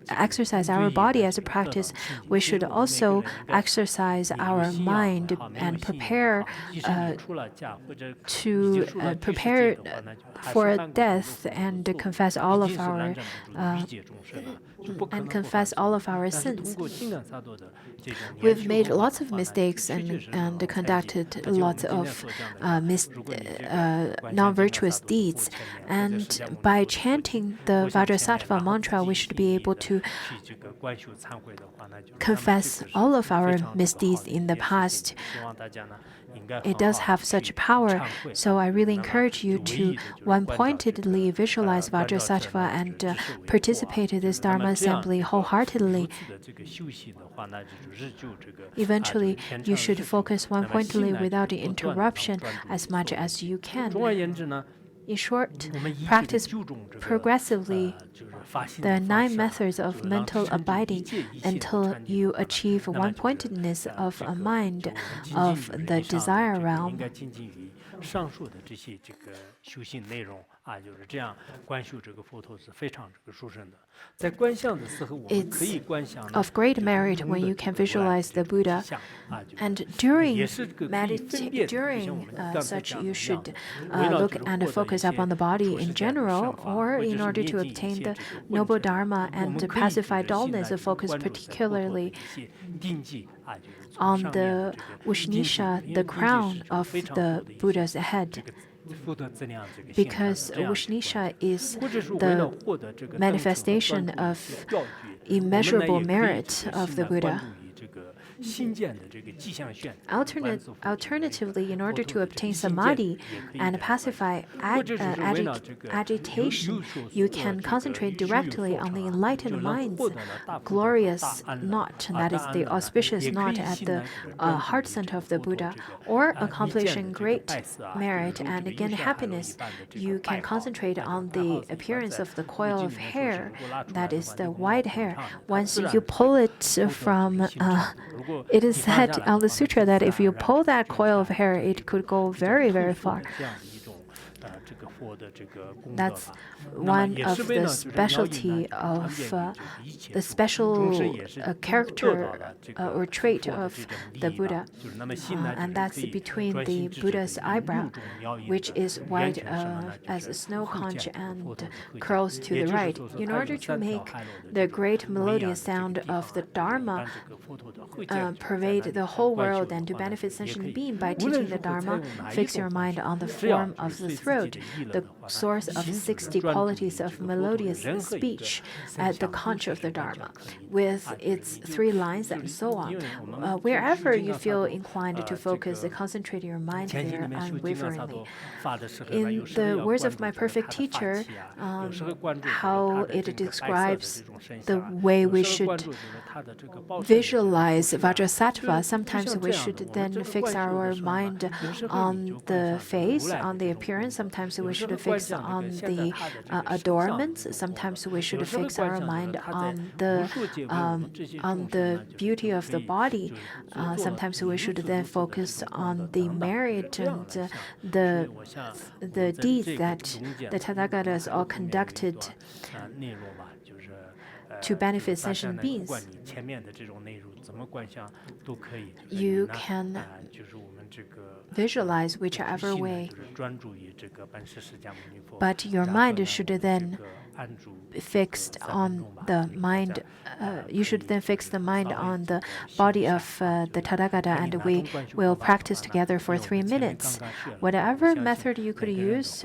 exercise our body as a practice, we should also exercise our mind and prepare for death and confess all of our sins. We've made lots of mistakes and conducted lots of non-virtuous deeds. And by chanting the Vajrasattva mantra, we should be able to confess all of our misdeeds in the past. It does have such power, so I really encourage you to one-pointedly visualize Vajrasattva and participate in this Dharma assembly wholeheartedly. Eventually, you should focus one-pointedly without interruption as much as you can. In short, practice progressively the 9 methods of mental abiding until you achieve one-pointedness of a mind of the desire realm. 上述的这些修行内容啊，就是这样观修这个佛陀是非常殊胜的。在观相的时候，我们可以观想 of great merit when you can visualize the Buddha, and during such you should look and focus upon the body in general, or in order to obtain the noble Dharma and to pacify dullness, focus particularly on the Ushnisha, the crown of the Buddha's head, because Ushnisha is the manifestation of immeasurable merit of the Buddha. Alternatively, in order to obtain samadhi and pacify agitation, you can concentrate directly on the enlightened mind's glorious knot, that is, the auspicious knot at the heart center of the Buddha, or accomplishing great merit and gain happiness, you can concentrate on the appearance of the coil of hair, that is, the white hair. Once you pull it from it is said on the sutra that if you pull that coil of hair, it could go very, very far. That's one of the specialty of the special character or trait of the Buddha, and that's between the Buddha's eyebrow, which is white as a snow conch and curls to the right. In order to make the great melodious sound of the Dharma pervade the whole world and to benefit sentient being by teaching the Dharma, fix your mind on the form of the throat, the source of 60 qualities of melodious speech at the conch of the Dharma, with its 3 lines and so on. Wherever you feel inclined to focus, concentrate your mind there unwaveringly. In the words of my perfect teacher, how it describes the way we should visualize Vajrasattva, sometimes we should then fix our mind on the face, on the appearance, sometimes we should fix on the adornments, sometimes we should fix our mind on the beauty of the body, sometimes we should then focus on the merit and the deeds that the Tathagatas all conducted to benefit sentient beings. You can visualize whichever way, but your mind should then fixed on the mind. You should then fix the mind on the body of the Tathagata, and we will practice together for 3 minutes. Whatever method you could use.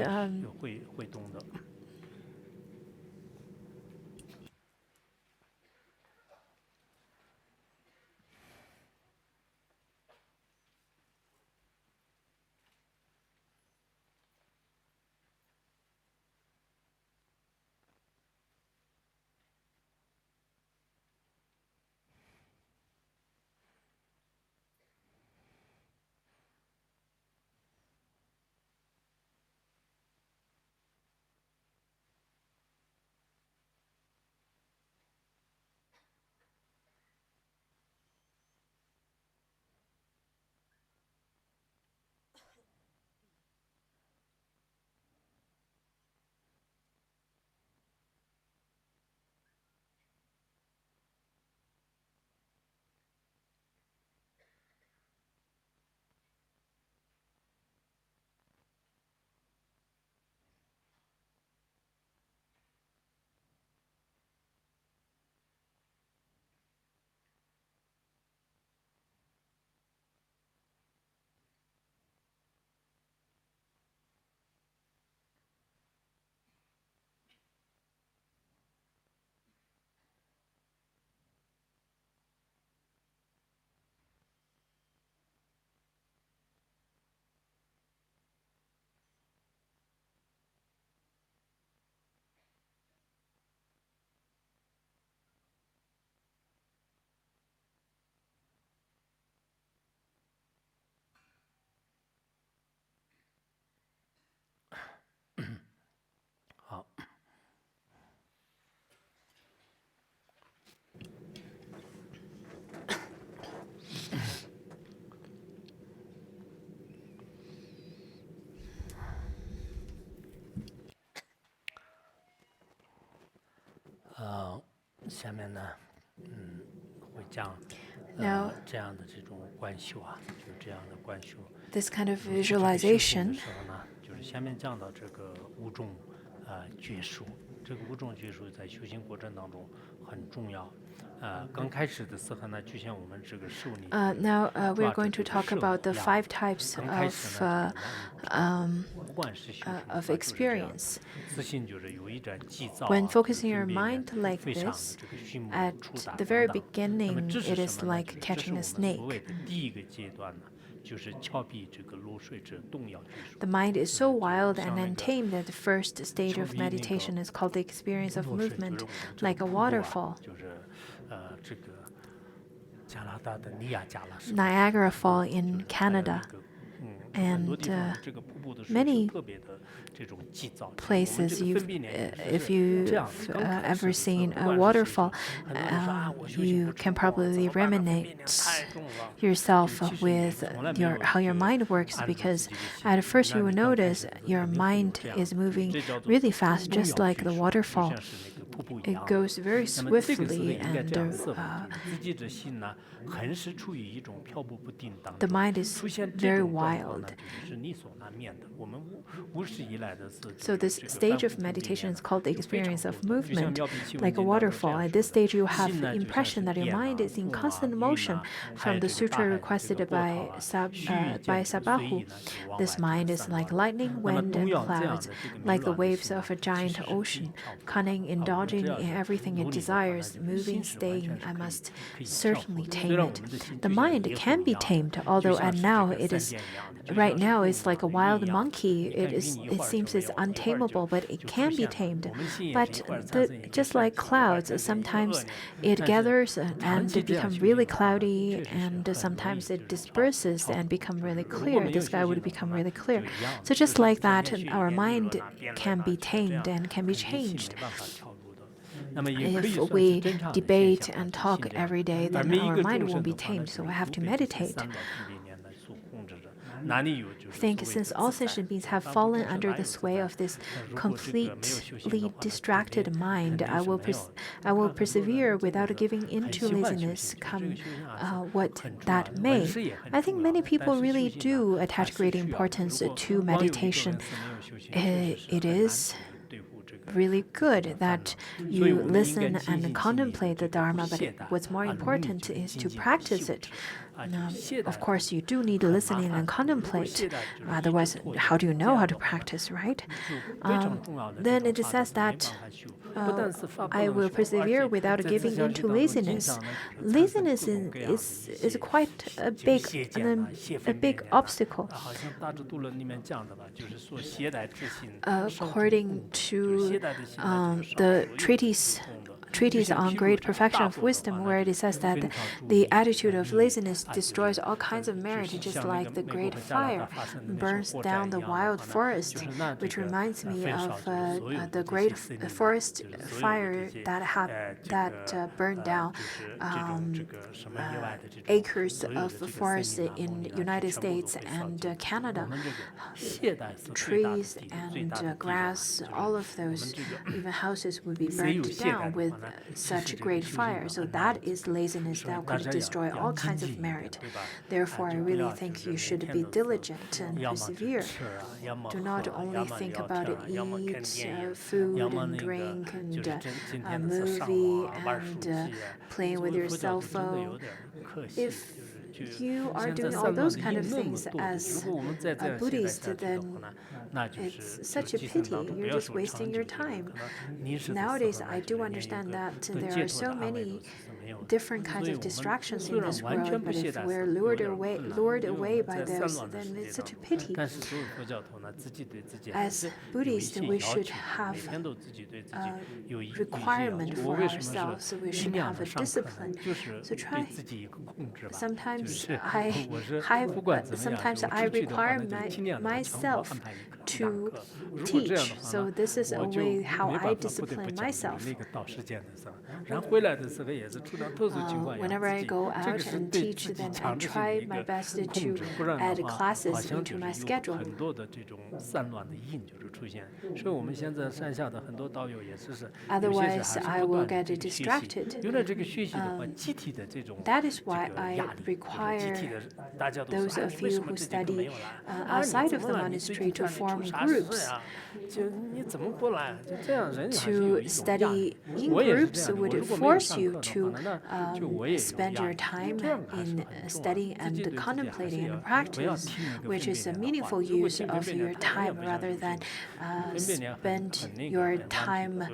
下面呢，会讲这样的这种观修啊，就是这样的观修。This kind of visualization. 的时候呢，就是下面讲到这个五种觉数，这个五种觉数在修行过程当中很重要。刚开始的时候呢，就像我们这个受力。Now we are going to talk about the 5 types of experience. When focusing your mind like this, at the very beginning, it is like catching a snake. The mind is so wild and untamed that the first stage of meditation is called the experience of movement, like a waterfall. Niagara Fall in Canada, and many places. If you've ever seen a waterfall, you can probably reminisce yourself with how your mind works, because at first you will notice your mind is moving really fast, just like the waterfall. It goes very swiftly, and the mind is very wild. So this stage of meditation is called the experience of movement, like a waterfall. At this stage, you have the impression that your mind is in constant motion. From the sutra requested by Sabahu, this mind is like lightning, wind, and clouds, like the waves of a giant ocean, cunning, indulging in everything it desires, moving, staying. I must certainly tame it. The mind can be tamed, although right now it's like a wild monkey. It seems it's untamable, but it can be tamed. But just like clouds, sometimes it gathers and become really cloudy, and sometimes it disperses and become really clear. The sky would become really clear. So just like that, our mind can be tamed and can be changed. If we debate and talk every day, then our mind won't be tamed, so I have to meditate. I think since all sentient beings have fallen under the sway of this completely distracted mind, I will persevere without giving in to laziness, come what that may. I think many people really do attach great importance to meditation. It is really good that you listen and contemplate the Dharma, but what's more important is to practice it. Of course, you do need listening and contemplate. Otherwise, how do you know how to practice, right? Then it says that I will persevere without giving in to laziness. Laziness is quite a big obstacle. According to the treatise on great perfection of wisdom, where it says that the attitude of laziness destroys all kinds of merit, just like the great fire burns down the wild forest, which reminds me of the great forest fire that burned down acres of forest in United States and Canada. Trees and grass, all of those, even houses would be burned down with such great fire. So that is laziness that could destroy all kinds of merit. Therefore, I really think you should be diligent and persevere. Do not only think about eat, food and drink and movie and playing with your cell phone. If you are doing all those kind of things as a Buddhist, then it's such a pity. You're just wasting your time. Nowadays, I do understand that there are so many different kinds of distractions in this world, but if we're lured away by those, then it's such a pity. As Buddhists, we should have a requirement for ourselves. We should have a discipline. So try. Sometimes I require myself to teach. So this is a way how I discipline myself. whenever I go out and teach, then I try my best to add classes into my schedule. Otherwise, I will get distracted. That is why I require those of you who study outside of the monastery to form groups. To study in groups would force you to spend your time in studying and contemplating and practice, which is a meaningful use of your time rather than spend your time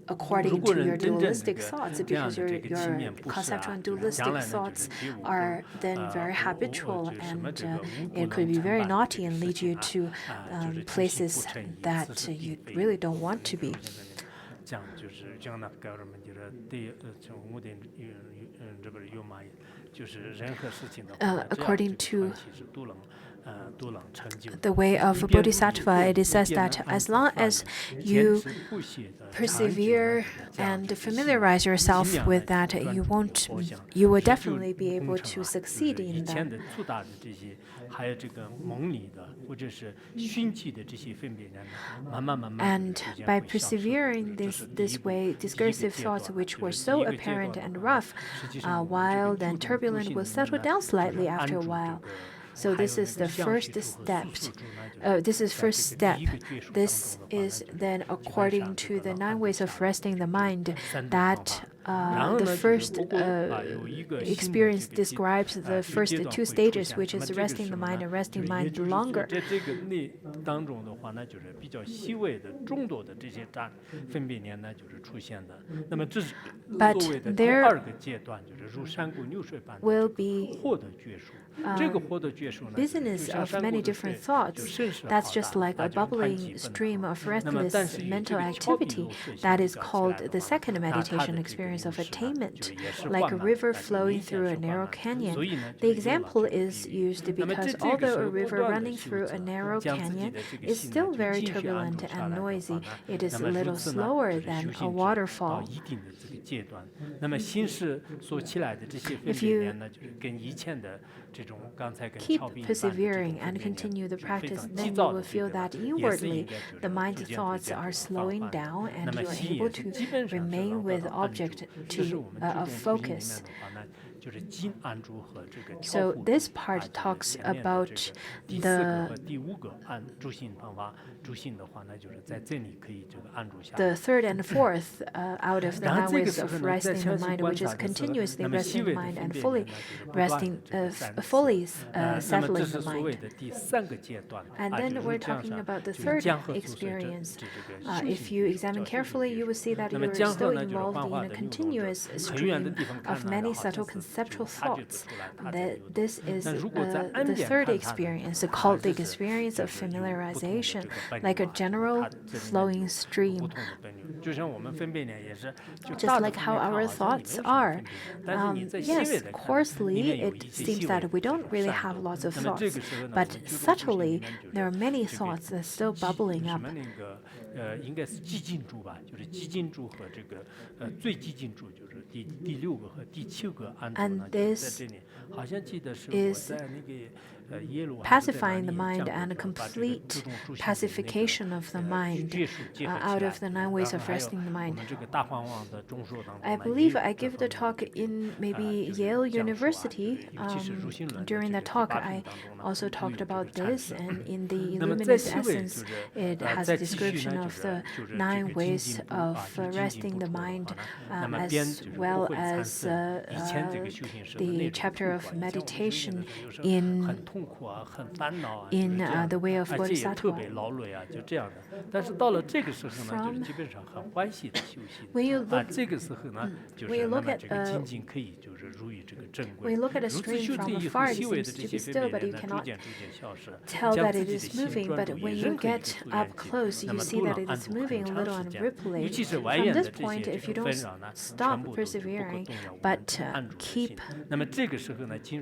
according to your dualistic thoughts, because your conceptual and dualistic thoughts are then very habitual, and it could be very naughty and lead you to places that you really don't want to be. According to the way of a bodhisattva, it says that as long as you persevere and familiarize yourself with that, you will definitely be able to succeed in them. And by persevering this way, discursive thoughts which were so apparent and rough, wild and turbulent, will settle down slightly after a while. So this is the first step. This is then according to the 9 ways of resting the mind, that the first experience describes the first 2 stages, which is resting the mind and resting mind longer. But there will be business of many different thoughts. That's just like a bubbling stream of restless mental activity. That is called the second meditation experience of attainment, like a river flowing through a narrow canyon. The example is used because although a river running through a narrow canyon is still very turbulent and noisy, it is a little slower than a waterfall. If you keep persevering and continue the practice, then you will feel that inwardly the mind thoughts are slowing down and you are able to remain with object of focus. So this part talks about the third and fourth out of the 9 ways of resting the mind, which is continuously resting the mind and fully settling the mind. And then we're talking about the third experience. If you examine carefully, you will see that you are still involved in a continuous stream of many subtle conceptual thoughts. This is the third experience, called the experience of familiarization, like a general flowing stream. Just like how our thoughts are. Yes, coarsely, it seems that we don't really have lots of thoughts, but subtly, there are many thoughts that are still bubbling up. And this is pacifying the mind and a complete pacification of the mind out of the 9 ways of resting the mind. I believe I gave the talk in maybe Yale University. During that talk, I also talked about this, and in the Luminous Essence, it has a description of the 9 ways of resting the mind, as well as the chapter of meditation in the way of Bodhisattva. When you look at a stream from afar, it seems to be still, but you cannot tell that it is moving. But when you get up close, you see that it is moving a little and rippling. From this point, if you don't stop persevering, but keep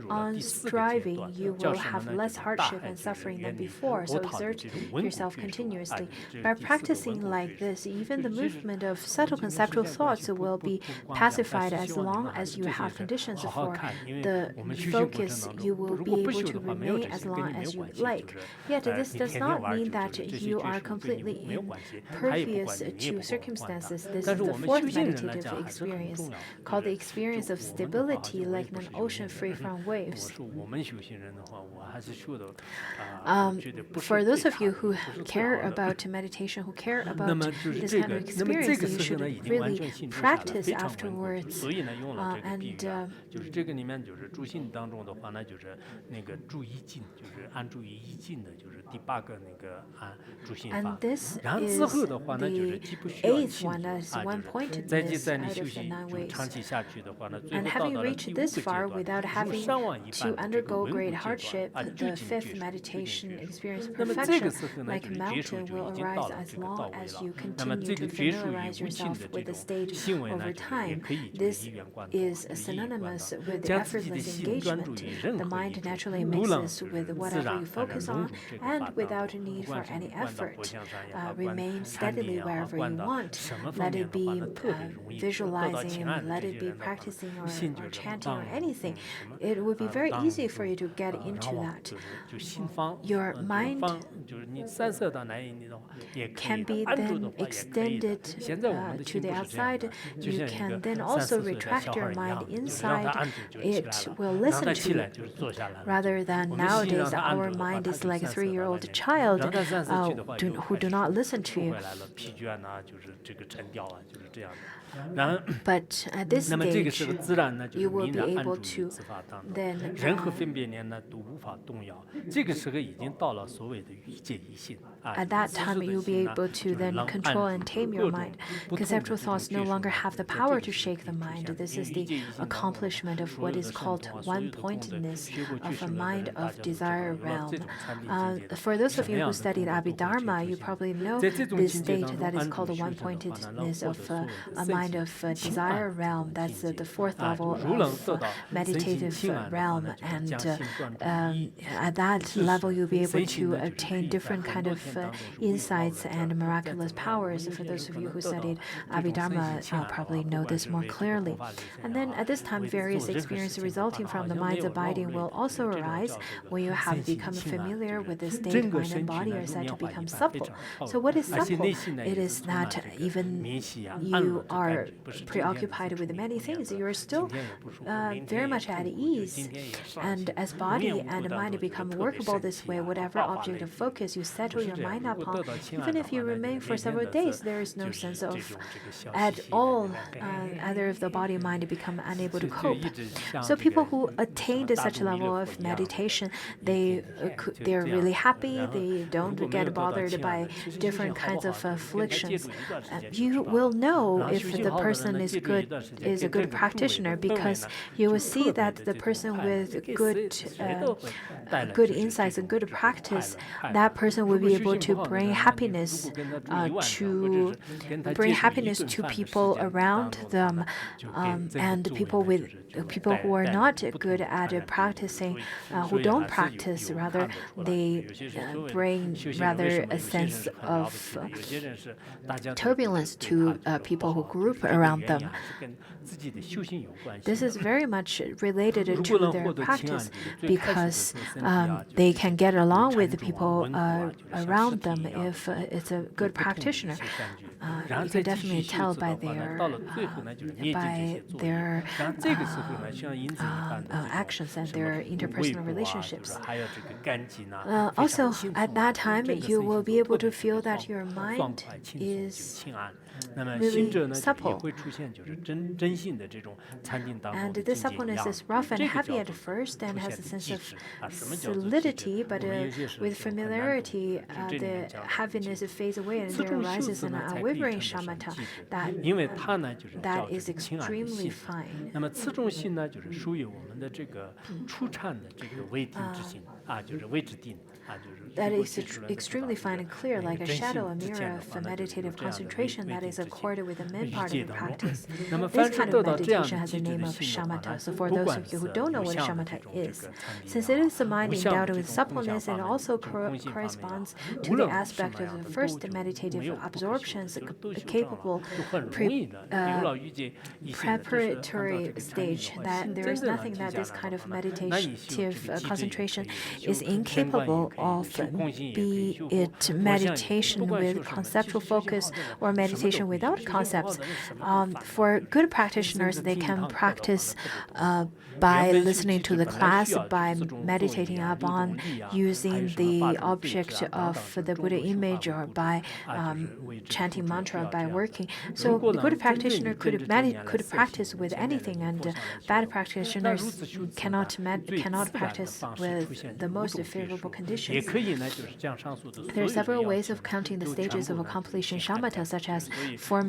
on striving, you will have less hardship and suffering than before. So exert yourself continuously. By practicing like this, even the moving achievement of subtle conceptual thoughts will be pacified as long as you have conditions for the focus. You will be able to remain as long as you like. Yet this does not mean that you are completely impervious to circumstances. This is the fourth meditative experience, called the experience of stability, like an ocean free from waves. For those of you who care about meditation, who care about this kind of experience, you should really practice afterwards. And this is the eighth one, as one pointedness out of the 9 ways. And having reached this far without having to undergo great hardship, the fifth meditation experience perfection, like a mountain, will arise as long as you continue to familiarize yourself with the state over time. This is synonymous with effortless engagement. The mind naturally mixes with whatever you focus on, and without a need for any effort. Remain steadily wherever you want. Let it be visualizing, let it be practicing or chanting or anything. It would be very easy for you to get into that. Your mind can be then extended to the outside. You can then also retract your mind inside. It will listen to you. Rather than nowadays, our mind is like a 3-year-old child who do not listen to you. But at this stage, you will be able to then at that time, you'll be able to then control and tame your mind. Conceptual thoughts no longer have the power to shake the mind. This is the accomplishment of what is called one-pointedness of a mind of desire realm. For those of you who studied Abhidharma, you probably know this state that is called the one-pointedness of a mind of desire realm. That's the fourth level of meditative realm. And at that level, you'll be able to obtain different kind of insights and miraculous powers. For those of you who studied Abhidharma, probably know this more clearly. And then at this time, various experiences resulting from the mind's abiding will also arise. When you have become familiar with the state, mind and body are said to become supple. So what is supple? It is that even you are preoccupied with many things, you are still very much at ease. And as body and mind become workable this way, whatever object of focus you settle your mind upon, even if you remain for several days, there is no sense of at all either of the body and mind become unable to cope. So people who attained such a level of meditation, they're really happy. They don't get bothered by different kinds of afflictions. You will know if the person is a good practitioner, because you will see that the person with good insights and good practice, that person will be able to bring happiness to people around them, and people who are not good at practicing, who don't practice, rather they bring rather a sense of turbulence to people who group around them. This is very much related to their practice, because they can get along with the people around them if it's a good practitioner. You can definitely tell by their actions and their interpersonal relationships. Also, at that time, you will be able to feel that your mind is really supple. And this suppleness is rough and heavy at first and has a sense of solidity, but with familiarity, the heaviness fades away and there arises an unwavering shamatha that is extremely fine. that is extremely fine and clear, like a shadow, a mirror of meditative concentration that is accorded with the main part of the practice. This kind of meditation has the name of shamatha. So for those of you who don't know what shamatha is, since it is a mind endowed with suppleness, it also corresponds to the aspect of the first meditative absorptions capable preparatory stage, that there is nothing that this kind of meditative concentration is incapable of, be it meditation with conceptual focus or meditation without concepts. For good practitioners, they can practice by listening to the class, by meditating upon using the object of the Buddha image, or by chanting mantra, by working. So the good practitioner could practice with anything, and bad practitioners cannot practice with the most favorable conditions. There are several ways of counting the stages of accomplishing shamatha, such as for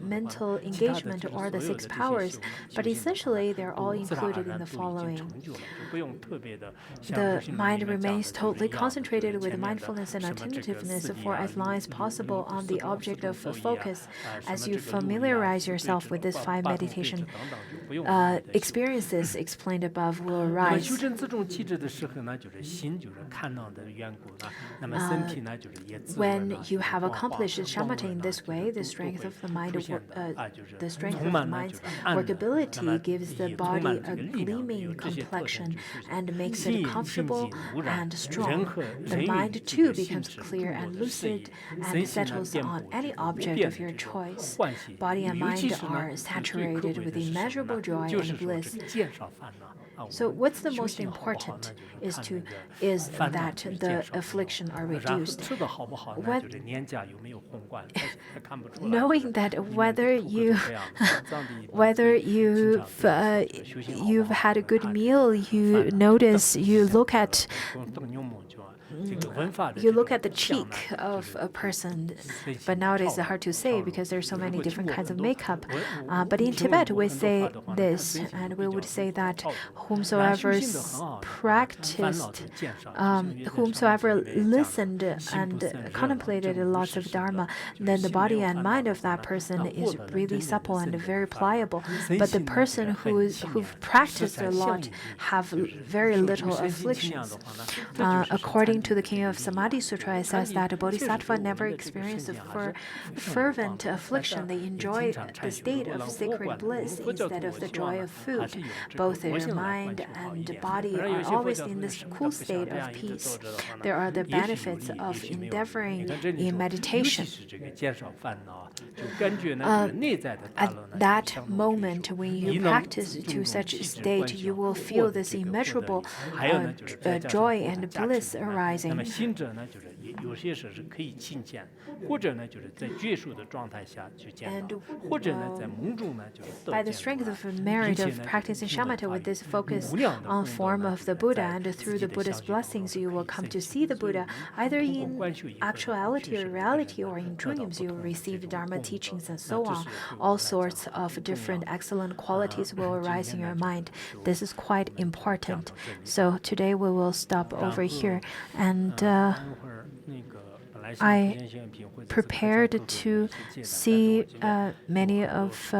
mental engagement or the 6 powers, but essentially they're all included in the following. The mind remains totally concentrated with mindfulness and attentiveness for as long as possible on the object of focus. As you familiarize yourself with these 5 meditation experiences explained above will arise. When you have accomplished shamatha in this way, the strength of the mind's workability gives the body a gleaming complexion and makes it comfortable and strong. The mind too becomes clear and lucid and settles on any object of your choice. Body and mind are saturated with immeasurable joy and bliss. So what's the most important is that the affliction are reduced. Knowing that whether you've had a good meal, you look at the cheek of a person, but nowadays it's hard to say because there's so many different kinds of makeup. But in Tibet we say this, and we would say that whomsoever listened and contemplated lots of Dharma, then the body and mind of that person is really supple and very pliable. But the person who've practiced a lot have very little afflictions. According to the King of Samadhi Sutra, it says that a bodhisattva never experiences fervent affliction. They enjoy the state of sacred bliss instead of the joy of food. Both their mind and body are always in this cool state of peace. There are the benefits of endeavoring in meditation. At that moment, when you practice to such a state, you will feel this immeasurable joy and bliss arising. By the strength of merit of practicing shamatha with this focus on form of the Buddha, and through the Buddha's blessings, you will come to see the Buddha either in actuality or reality, or in dreams. You will receive Dharma teachings and so on. All sorts of different excellent qualities will arise in your mind. This is quite important. So today we will stop over here, and I prepared to see many of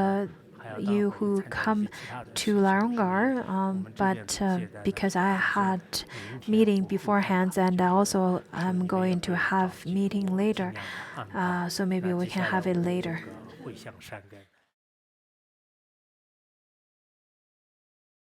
you who come to Larungar, but because I had meeting beforehand, and also I'm going to have meeting later, so maybe we can have it later.